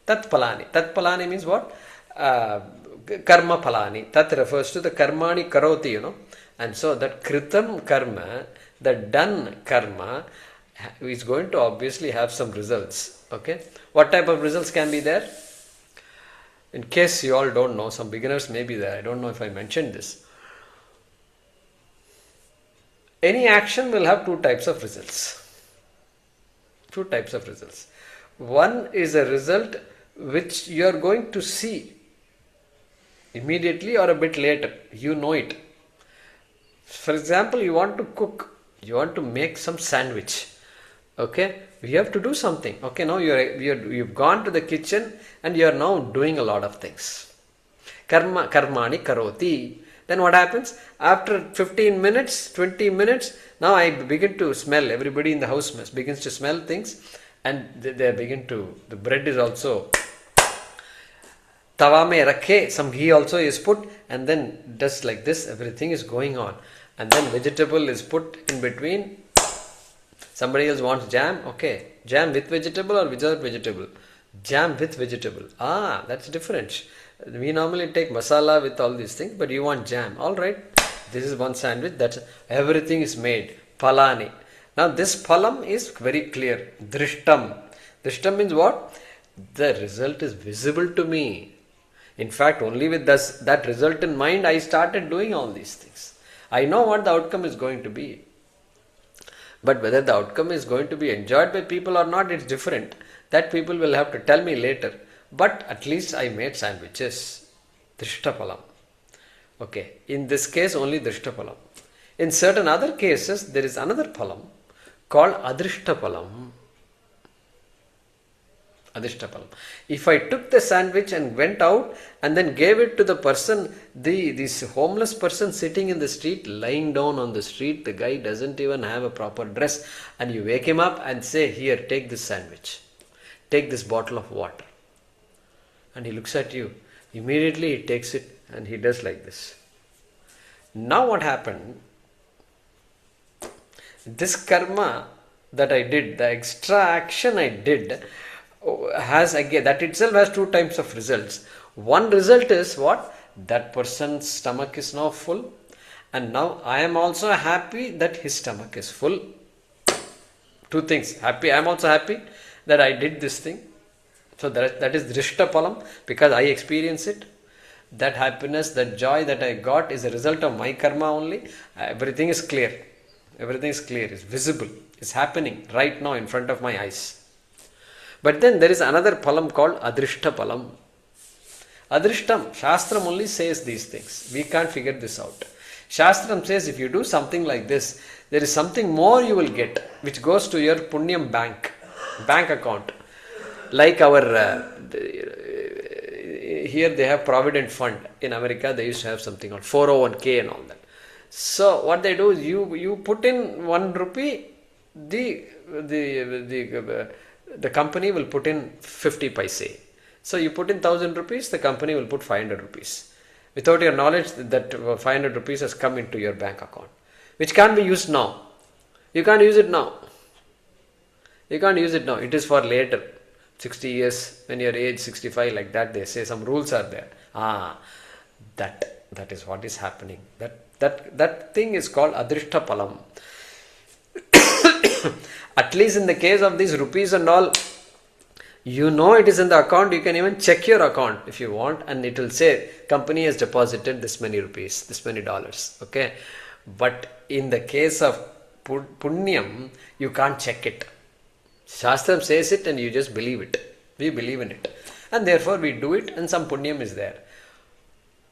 S1: Tatphalāni means what? Karma phalāni. Tat refers to the karmāni karoti, and so that kritam karma, the done karma, is going to obviously have some results. Okay, what type of results can be there? In case you all don't know, some beginners may be there. I don't know if I mentioned this. Any action will have two types of results. Two types of results. One is a result which you are going to see immediately or a bit later. You know it. For example, you want to cook. You want to make some sandwich. Okay, we have to do something. Okay, now you've gone to the kitchen and you are now doing a lot of things. Karmāni karoti. Then what happens? After 15 minutes, 20 minutes, now I begin to smell. Everybody in the house begins to smell things and they begin to, the bread is also, tawa mein rakhe, some ghee also is put and then just like this, everything is going on. And then vegetable is put in between. Somebody else wants jam. Okay, jam with vegetable or without vegetable? Jam with vegetable. Ah, that's different. We normally take masala with all these things, but you want jam. All right, this is one sandwich. That's everything is made. Phalāni. Now this phalam is very clear. Drishtam. Drishtam means what? The result is visible to me. In fact, only with that result in mind, I started doing all these things. I know what the outcome is going to be. But whether the outcome is going to be enjoyed by people or not, it's different. That people will have to tell me later. But at least I made sandwiches. Drishtaphalam. Okay. In this case, only Drishtaphalam. In certain other cases, there is another phalam called Adrishtaphalam. Adrishtaphalam. If I took the sandwich and went out and then gave it to the person, this homeless person sitting in the street, lying down on the street, the guy doesn't even have a proper dress, and you wake him up and say, here, take this sandwich, take this bottle of water. And he looks at you. Immediately he takes it and he does like this. Now what happened? This karma that I did, the extra action I did, has again, that itself has two types of results. One result is what? That person's stomach is now full, and now I am also happy that his stomach is full. Two things. Happy, I am also happy that I did this thing. So that is Drishtaphalam, because I experience it. That happiness, that joy that I got is a result of my karma only. Everything is clear. Everything is clear, is visible, is happening right now in front of my eyes. But then there is another phalam called Adrishtaphalam. Adrishtam, Shastram only says these things. We can't figure this out. Shastram says if you do something like this, there is something more you will get, which goes to your punyam bank account. Like our, here they have Provident Fund. In America they used to have something called 401k and all that. So what they do is you put in 1 rupee, the company will put in 50 paise. So you put in 1000 rupees, the company will put 500 rupees. Without your knowledge, that 500 rupees has come into your bank account, which can't be used now. You can't use it now. You can't use it now. It is for later. 60 years, when you're age 65, like that, they say some rules are there. That is what is happening. That thing is called Adrishtaphalam. At least in the case of these rupees and all, you know it is in the account. You can even check your account if you want, and it will say company has deposited this many rupees, this many dollars. Okay, but in the case of punyam, you can't check it. Shastram says it and you just believe it. We believe in it, and therefore we do it, and some punyam is there.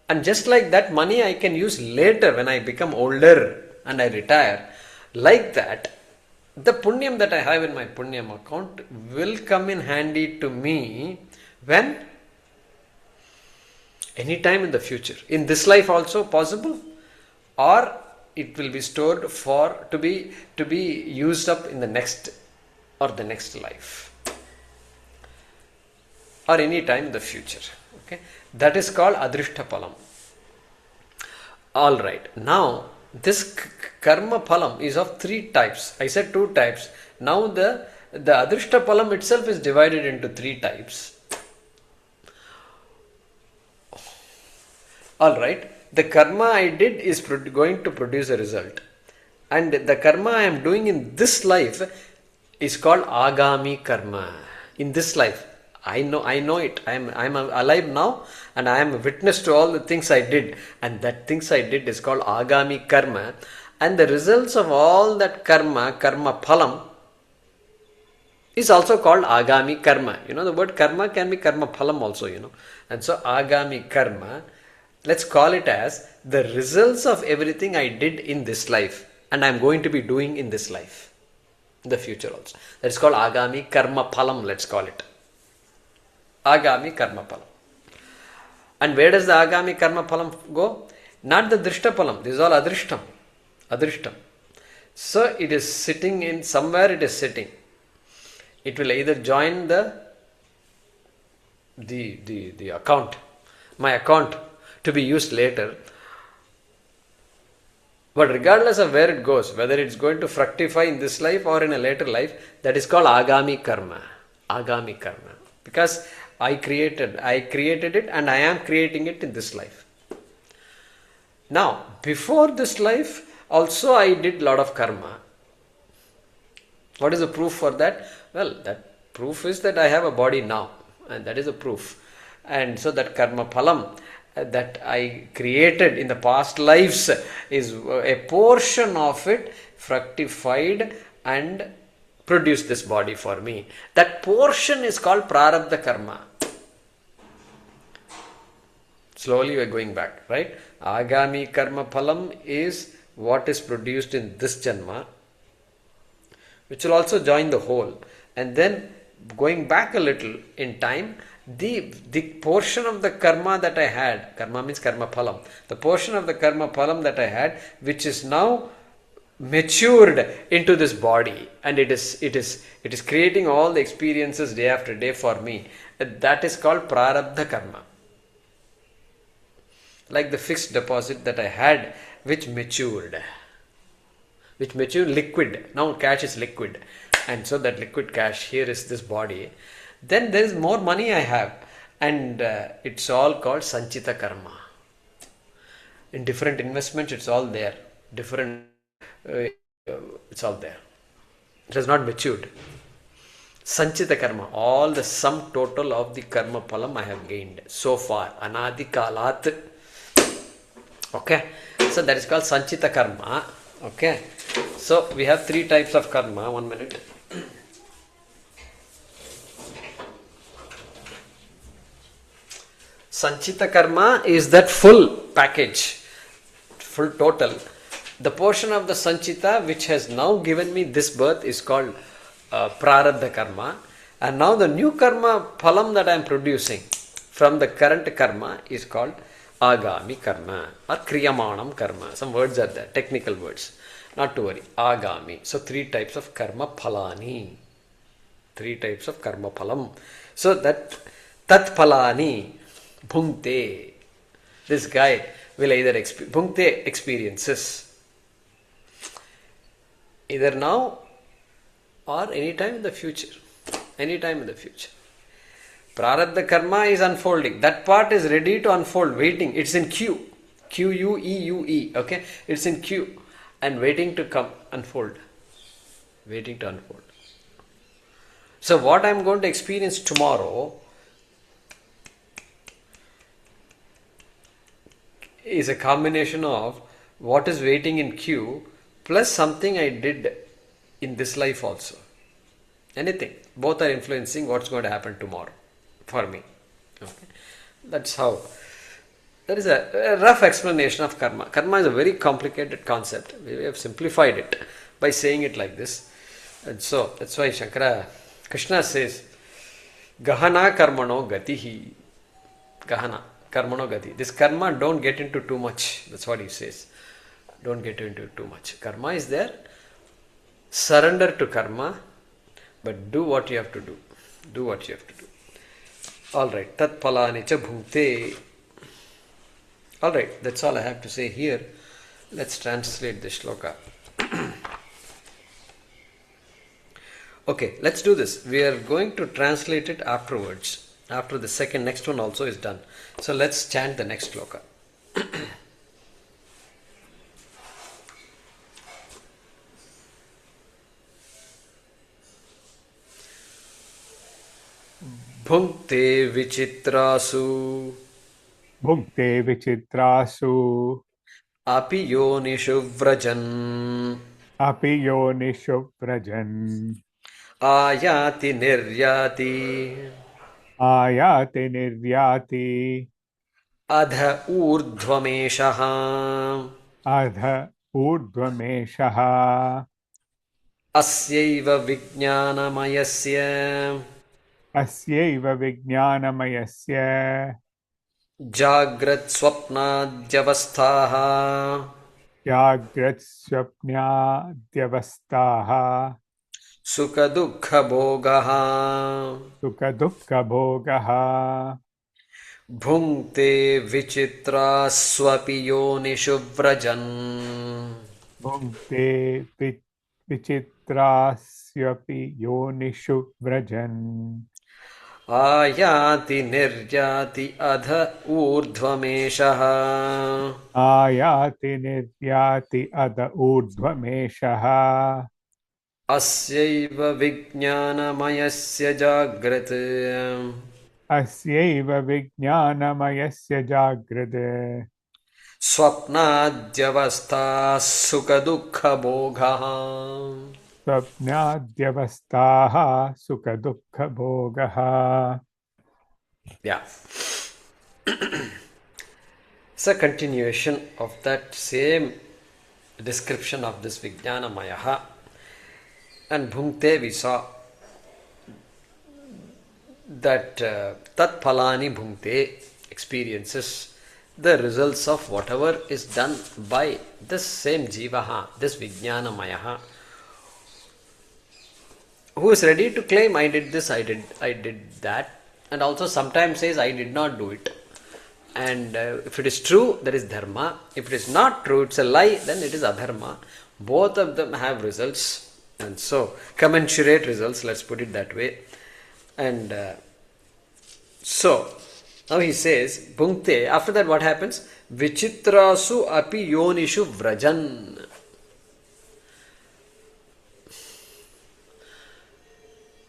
S1: And just like that, money I can use later when I become older and I retire. Like that, the punyam that I have in my punyam account will come in handy to me when? Anytime in the future. In this life also possible, or it will be stored for to be used up in the next or the next life, or any time in the future. Okay, that is called adrishta phalam. All right. Now this karma phalam is of three types. I said two types. Now the adrishta phalam itself is divided into three types. All right. The karma I did is going to produce a result, and the karma I am doing in this life is called agami karma. In this life, I know it. I am alive now, and I am a witness to all the things I did, and that things I did is called agami karma, and the results of all that karma phalam, is also called agami karma. The word karma can be karma phalam also. And so agami karma, let's call it as the results of everything I did in this life, and I am going to be doing in this life, in the future also. That is called agami karma phalam. Let's call it agami karma phalam. And where does the agami karma phalam go? Not the drishta phalam. This is all adrishtam. So it is sitting in somewhere. It is sitting. It will either join the account, my account, to be used later. But regardless of where it goes, whether it's going to fructify in this life or in a later life, that is called agami karma. Agami karma. Because I created it, and I am creating it in this life. Now, before this life, also I did a lot of karma. What is the proof for that? Well, that proof is that I have a body now, and that is a proof. And so that karma phalam that I created in the past lives is a portion of it fructified and produced this body for me. That portion is called prarabdha karma. Slowly we are going back, right? Agami karma phalam is what is produced in this janma, which will also join the whole. And then going back a little in time, the portion of the karma that I had, karma means karma phalam, the portion of the karma phalam that I had, which is now matured into this body, and it is creating all the experiences day after day for me. That is called prarabdha karma. Like the fixed deposit that I had, which matured liquid. Now cash is liquid, and so that liquid cash, here is this body. Then there is more money I have, and it's all called sanchita karma. In different investments, it's all there. It's all there. It has not matured. Sanchita karma, all the sum total of the karma phalam I have gained so far. Anādikālat. Okay. So that is called sanchita karma. Okay. So we have three types of karma. 1 minute. Sanchita karma is that full package, full total. The portion of the sanchita which has now given me this birth is called prarabdha karma. And now the new karma phalam that I am producing from the current karma is called agami karma or kriyamanam karma. Some words are there, technical words. Not to worry. Agami. So three types of karma phalani. Three types of karma phalam. So that tatphalāni, bhuṅkte. This guy will either bhuṅkte experiences either now or any time in the future. Any time in the future. Prarabdha karma is unfolding. That part is ready to unfold, waiting. It's in queue. Queue. Okay? It's in queue and waiting to come unfold. Waiting to unfold. So what I'm going to experience tomorrow is a combination of what is waiting in queue plus something I did in this life also. Anything. Both are influencing what's going to happen tomorrow for me. Okay. That's how. That is a rough explanation of karma. Karma is a very complicated concept. We have simplified it by saying it like this. And so that's why Shankara Krishna says, Gahana karmano gatihi. Gahana karmano gati. This karma, don't get into too much. That's what he says. Don't get into too much. Karma is there. Surrender to karma, but do what you have to do. Do what you have to do. Alright. Tatphalāni cha bhuṅkte. Alright. That's all I have to say here. Let's translate the shloka. Okay, let's do this. We are going to translate it afterwards. After the next one also is done. So let's chant the next shloka. Bhuṅkte vicitrāsu
S5: bhuṅkte vicitrāsu
S1: api yoniṣu vrajan
S5: api yoniṣu vrajan
S1: āyāti niryāti
S5: āyāti niryāti
S1: adha ūrdhvameṣaḥ
S5: adha ūrdhvameṣaḥ
S1: asyaiva vijñānamayasya
S5: asyaiva vijñānamayasya
S1: jāgra tsvapnādyavasthāḥ
S5: jāgra tsvapnādyavasthāḥ
S1: sukhaduḥkhabhogaḥ
S5: sukhaduḥkhabhogaḥ
S1: bhuṅkte vicitrāsvapi yoniṣu vrajan
S5: bhuṅkte vicitrāsvapi yoniṣu vrajan
S1: āyāti niryāti adha ūrdhvameṣaḥ
S5: āyāti niryāti adha ūrdhvameṣaḥ
S1: asyaiva vijñānamayasya jāgrat
S5: asyaiva vijñānamayasya jāgra
S1: tsvapnādyavasthāḥ sukhaduḥkhabhogaḥ.
S5: tsvapnādyavasthāḥ sukhaduḥkhabhogaḥ.
S1: Yeah. It's a continuation of that same description of this Vijnanamaya. And bhuṅkte, we saw that tatphalāni bhuṅkte experiences the results of whatever is done by this same jīvaḥ, this Vijnanamaya, who is ready to claim, I did this, I did that, and also sometimes says, I did not do it. And if it is true, that is dharma. If it is not true, it's a lie, then it is adharma. Both of them have results, and so commensurate results, let's put it that way. And so now he says, bhuṅkte, after that what happens? Vicitrāsu api yoniṣu vrajan.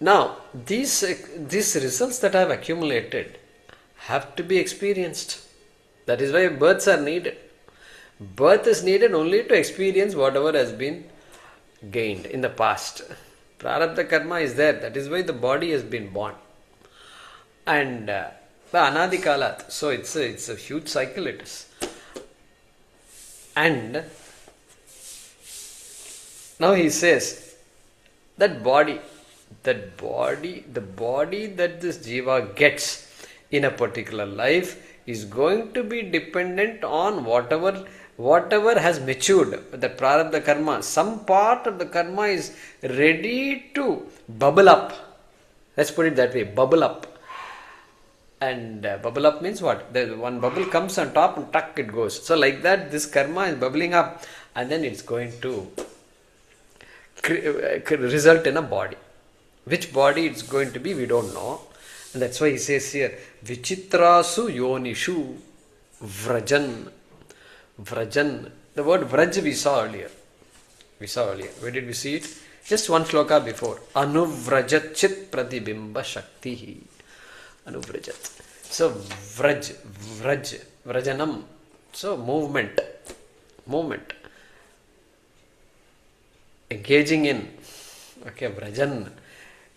S1: Now, these results that I have accumulated have to be experienced. That is why births are needed. Birth is needed only to experience whatever has been gained in the past. Prarabdha karma is there. That is why the body has been born. And the anādikālat. So it's a huge cycle it is. And now he says that the body that this jiva gets in a particular life is going to be dependent on whatever has matured, the prarabdha karma. Some part of the karma is ready to bubble up. Let's put it that way, bubble up. And bubble up means what? The one bubble comes on top and tuck it goes. So like that, this karma is bubbling up and then it's going to result in a body. Which body it's going to be, we don't know. And that's why he says here, vicitrāsu yoniṣu vrajan. Vrajan. The word vraj we saw earlier. Where did we see it? Just one shloka before. Anuvrajat chit pratibimba shaktihi. Anuvrajat. So vraj, vrajanam. So movement. Engaging in. Okay, vrajan.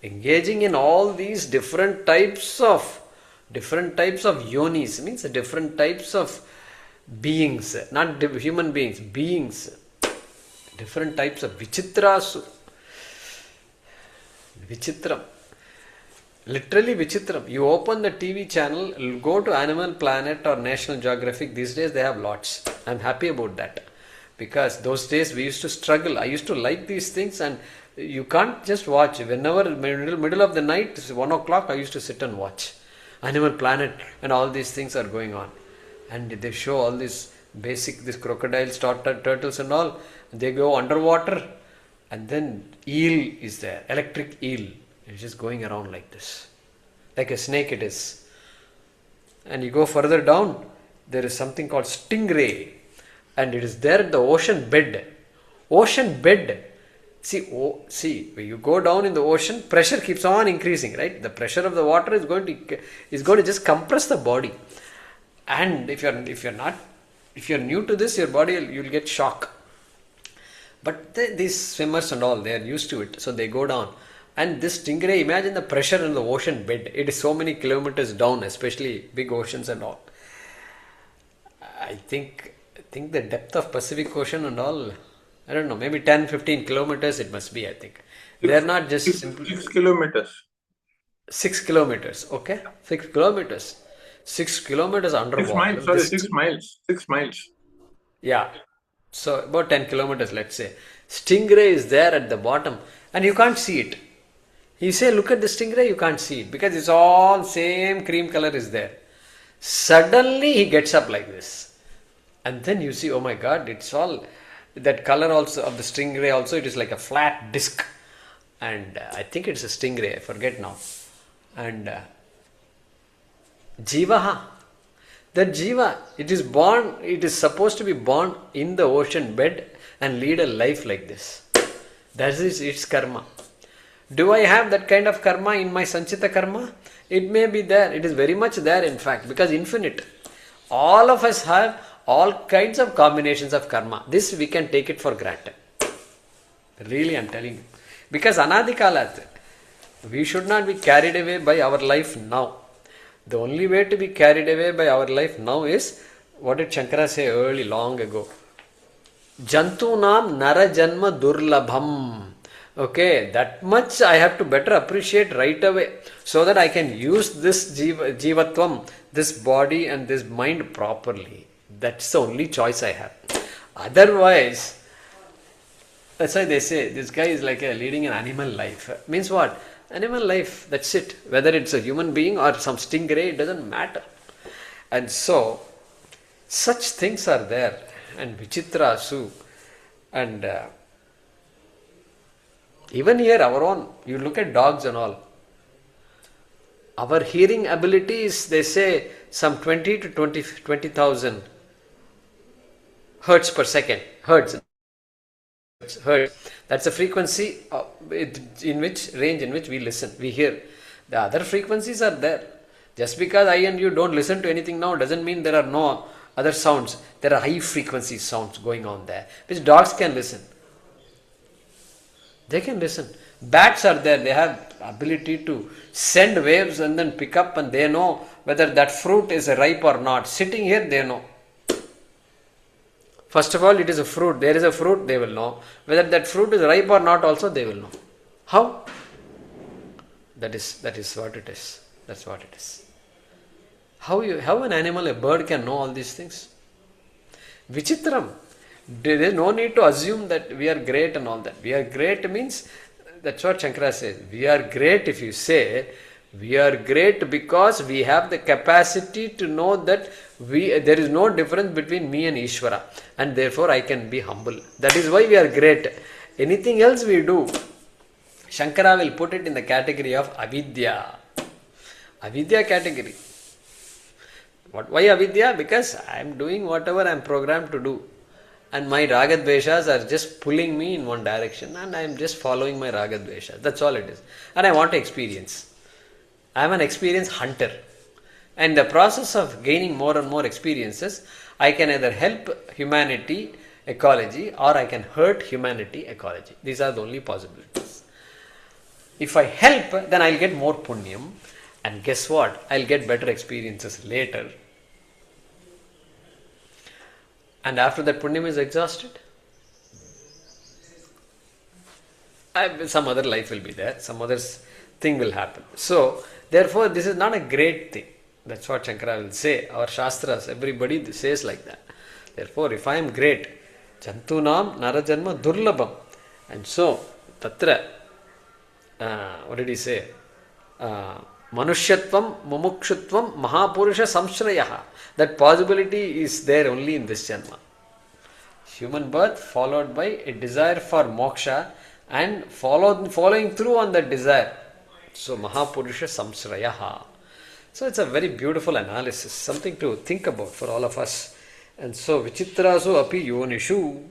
S1: Engaging in all these different types of yonis, means different types of beings, not human beings, different types of vicitrāsu. Vichitram. Literally Vichitram. You open the TV channel, go to Animal Planet or National Geographic. These days they have lots. I'm happy about that. Because those days we used to struggle. I used to like these things, and you can't just watch. Whenever middle of the night, 1 o'clock, I used to sit and watch Animal Planet, and all these things are going on. And they show all these crocodiles, turtles and all. They go underwater, and then eel is there, electric eel. It's just going around like this. Like a snake it is. And you go further down, there is something called stingray. And it is there in the ocean bed. Ocean bed. See, when you go down in the ocean, pressure keeps on increasing, right? The pressure of the water is going to just compress the body. And if you're new to this, your body, you'll get shock. But these swimmers and all, they are used to it. So they go down. And this stingray, imagine the pressure in the ocean bed. It is so many kilometers down, especially big oceans and all. I think the depth of Pacific Ocean and all, I don't know, maybe 10-15 kilometers it must be, I think. They are not just simple.
S6: 6 kilometers.
S1: 6 kilometers, okay? 6 kilometers. 6 kilometers underwater.
S6: 6 miles, sorry, 6 miles. 6 miles.
S1: Yeah. So about 10 kilometers, let's say. Stingray is there at the bottom and you can't see it. You say, look at the stingray, you can't see it because it's all same cream color is there. Suddenly he gets up like this. And then you see, oh my God, it's all, that color also of the stingray also, it is like a flat disc. And I think it's a stingray, I forget now. And jīvaḥ. That jīva, it is supposed to be born in the ocean bed and lead a life like this. That is its karma. Do I have that kind of karma in my sanchita karma? It may be there. It is very much there in fact because infinite. All of us have all kinds of combinations of karma. This we can take it for granted. Really, I'm telling you. Because anādikālo'yamahaṃsvabhāvo, we should not be carried away by our life now. The only way to be carried away by our life now is, what did Shankara say long ago? Jantunam nara janma durlabham. Okay, that much I have to better appreciate right away so that I can use this jivatvam, this body and this mind properly. That's the only choice I have. Otherwise, that's why they say this guy is like leading an animal life. Means what? Animal life, that's it. Whether it's a human being or some stingray, it doesn't matter. And so, such things are there. And vichitrāsvapi. And even here, our own, you look at dogs and all. Our hearing ability is, they say, some 20 to 20,000 hertz per second. Hertz. That's a frequency in which we listen, we hear. The other frequencies are there. Just because I and you don't listen to anything now doesn't mean there are no other sounds. There are high frequency sounds going on there, which dogs can listen. They can listen. Bats are there. They have ability to send waves and then pick up, and they know whether that fruit is ripe or not. Sitting here, they know. First of all, it is a fruit. There is a fruit, they will know. Whether that fruit is ripe or not also, they will know. How? That is what it is. That's what it is. How an animal, a bird can know all these things? Vichitram. There is no need to assume that we are great and all that. We are great means, that's what Shankara says. We are great if you say, we are great because we have the capacity to know that there is no difference between me and Ishvara, and therefore I can be humble. That is why we are great. Anything else we do, Shankara will put it in the category of avidya. Avidya category. Why avidya? Because I am doing whatever I am programmed to do. And my ragadveshas are just pulling me in one direction, and I am just following my ragadveshas. That's all it is. And I want to experience. I am an experience hunter. And the process of gaining more and more experiences, I can either help humanity, ecology, or I can hurt humanity, ecology. These are the only possibilities. If I help, then I'll get more punyam. And guess what? I'll get better experiences later. And after that punyam is exhausted, Some other life will be there, some other thing will happen. So, therefore, this is not a great thing. That's what Shankara will say. Our Shastras, everybody says like that. Therefore, if I am great, Jantunam Narajanma Durlabham. And so, Tatra, what did he say? Manushyatvam Mumukshutvam Mahapurusha Samshrayaha. That possibility is there only in this Janma. Human birth followed by a desire for moksha and following through on that desire. So, Mahapurusha Samshrayaha. So, it's a very beautiful analysis, something to think about for all of us. And so, vicitrāsvapi api yoniṣu.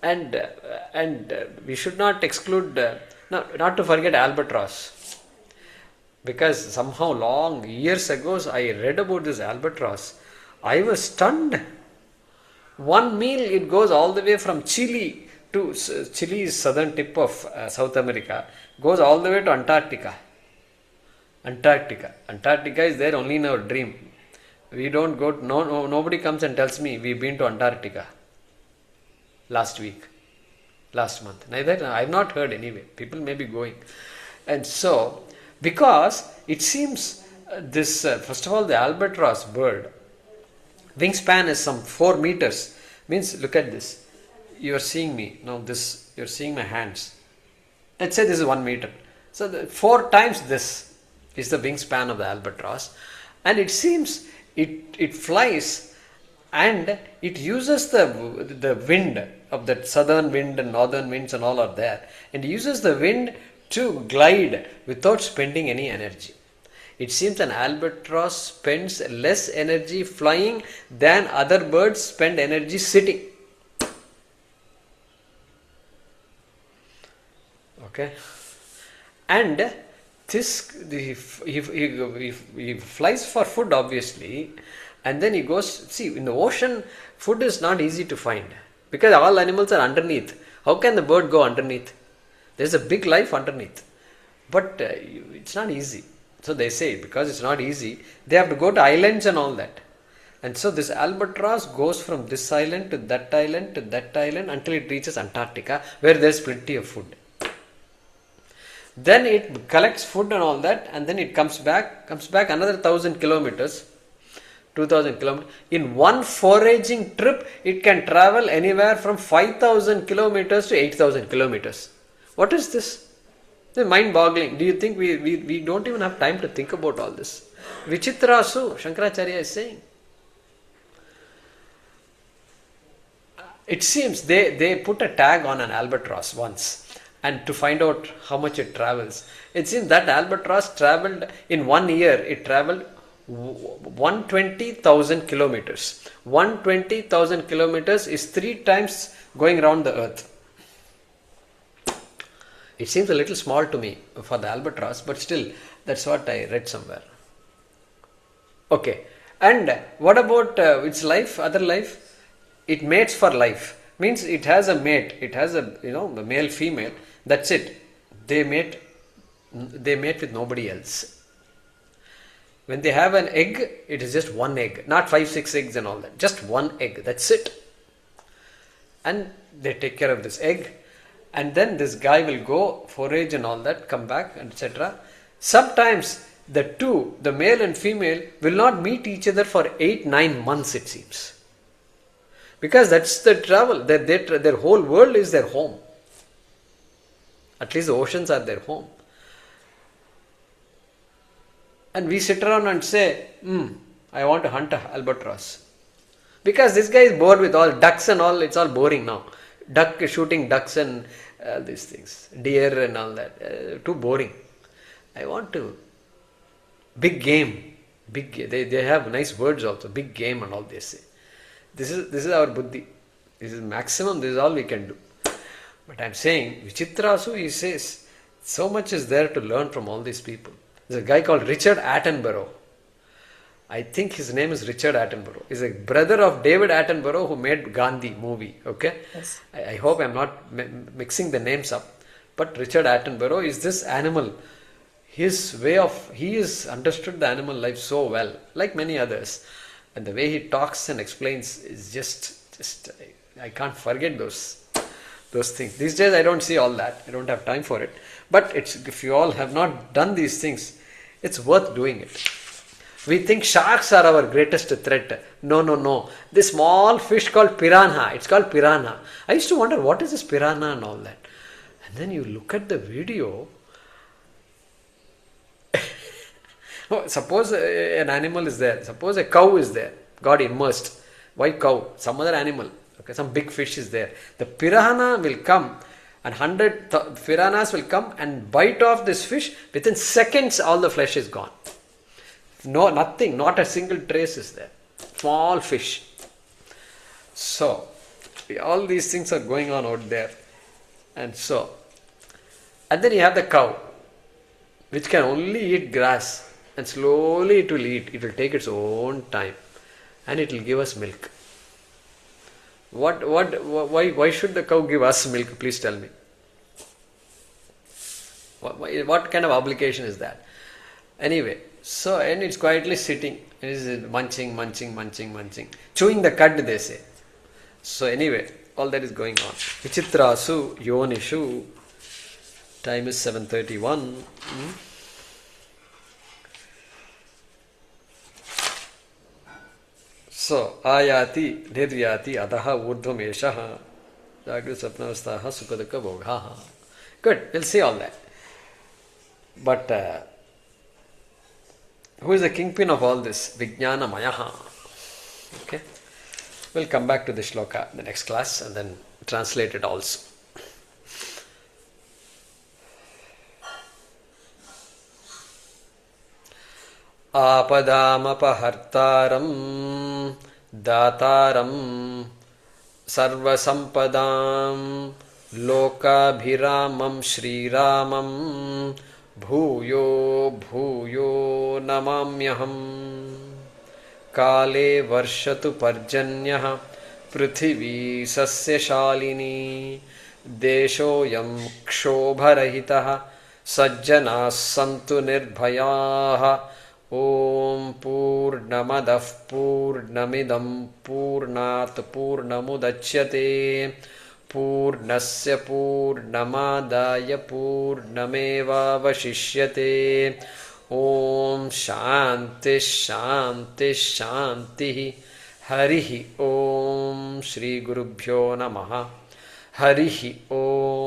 S1: And we should not exclude, not to forget albatross. Because somehow long years ago I read about this albatross. I was stunned. One meal it goes all the way from Chile to Chile's southern tip of South America, goes all the way to Antarctica. Antarctica is there only in our dream. We don't go, nobody comes and tells me we've been to Antarctica last week, last month. Neither, I have not heard anyway. People may be going. And so, because it seems this, first of all, the albatross bird, wingspan is some 4 meters. Means, look at this. You are seeing me. Now this, you are seeing my hands. Let's say this is 1 meter. So, 4 times this is the wingspan of the albatross. And it seems it flies and it uses the wind of that southern wind and northern winds and all are there. And uses the wind to glide without spending any energy. It seems an albatross spends less energy flying than other birds spend energy sitting. Okay. And this, he flies for food obviously, and then he goes, see, in the ocean food is not easy to find because all animals are underneath. How can the bird go underneath? There is a big life underneath, but it's not easy. So they say because it's not easy, they have to go to islands and all that. And so this albatross goes from this island to that island to that island until it reaches Antarctica, where there is plenty of food. Then it collects food and all that, and then it comes back another 1,000 kilometers, 2,000 kilometers. In one foraging trip, it can travel anywhere from 5,000 kilometers to 8,000 kilometers. What is this? It's mind-boggling. Do you think we don't even have time to think about all this? Vichitrasu, Shankaracharya is saying. It seems they put a tag on an albatross once, and to find out how much it travels. It seems that albatross traveled in 1 year, it traveled 120,000 kilometers. 120,000 kilometers is 3 times going around the earth. It seems a little small to me for the albatross, but still, that's what I read somewhere. Okay. And what about its life, other life? It mates for life. Means it has a mate. It has a, the male, female. That's it. They mate with nobody else. When they have an egg, it is just one egg. Not 5, 6 eggs and all that. Just one egg. That's it. And they take care of this egg. And then this guy will go forage and all that, come back, etc. Sometimes the two, the male and female, will not meet each other for 8, 9 months, it seems. Because that's the travel. Their whole world is their home. At least the oceans are their home. And we sit around and say, I want to hunt an albatross. Because this guy is bored with all ducks and all, it's all boring now. Shooting ducks and these things, deer and all that, too boring. I want to, big game, they have nice words also, big game and all they say. This is our buddhi, this is maximum, this is all we can do. But I am saying, Vichitrasu, he says, so much is there to learn from all these people. There's a guy called Richard Attenborough. I think his name is Richard Attenborough. He's a brother of David Attenborough who made Gandhi movie. Okay,
S3: Yes.
S1: I hope I'm not mixing the names up. But Richard Attenborough is this animal. His way of, he has understood the animal life so well, like many others. And the way he talks and explains is just I can't forget those. those things. These days I don't see all that. I don't have time for it. But if you all have not done these things, it's worth doing it. We think sharks are our greatest threat. No, no, no. This small fish called piranha, it's called piranha. I used to wonder, what is this piranha and all that? And then you look at the video. Suppose an animal is there. Suppose a cow is there. Got immersed. Why cow? Some other animal. Okay, some big fish is there. The piranha will come and 100 piranhas will come and bite off this fish. Within seconds, all the flesh is gone. No, nothing, not a single trace is there. Small fish. So, all these things are going on out there. And then you have the cow, which can only eat grass, and slowly it will eat. It will take its own time, and it will give us milk. Why should the cow give us milk? Please tell me. What kind of obligation is that? Anyway, and it's quietly sitting. It is munching, chewing the cud, they say. So anyway, all that is going on. Vicitrāsu yoniṣu. Time is 7:31. So, nnāyāti, niryātyadha, ūrdhvameṣaḥ, jāgra, tsvapnādyavasthāḥ, sukhaduḥkhabhogaḥ. Good, we'll see all that. But who is the kingpin of all this? Vijnanamaya. Okay. We'll come back to the shloka in the next class and then translate it also. Āpadāmapahartāram dātāram sarvasampadāṃ lokābhiramam śrīrāmam bhūyo bhūyo namāmyaham kāle varshatu parjanyah prithivī sasyashālinī deshoyam kshobharahitah sajjanās santu nirbhayāः Om Purnamadah Purnamidam Purnat Purnamudachyate Purnasya Purnamadaya Purnamevavashishyate Om Shanti Shanti Shanti Harihi Om Shri Gurubhyo Namaha Harihi Om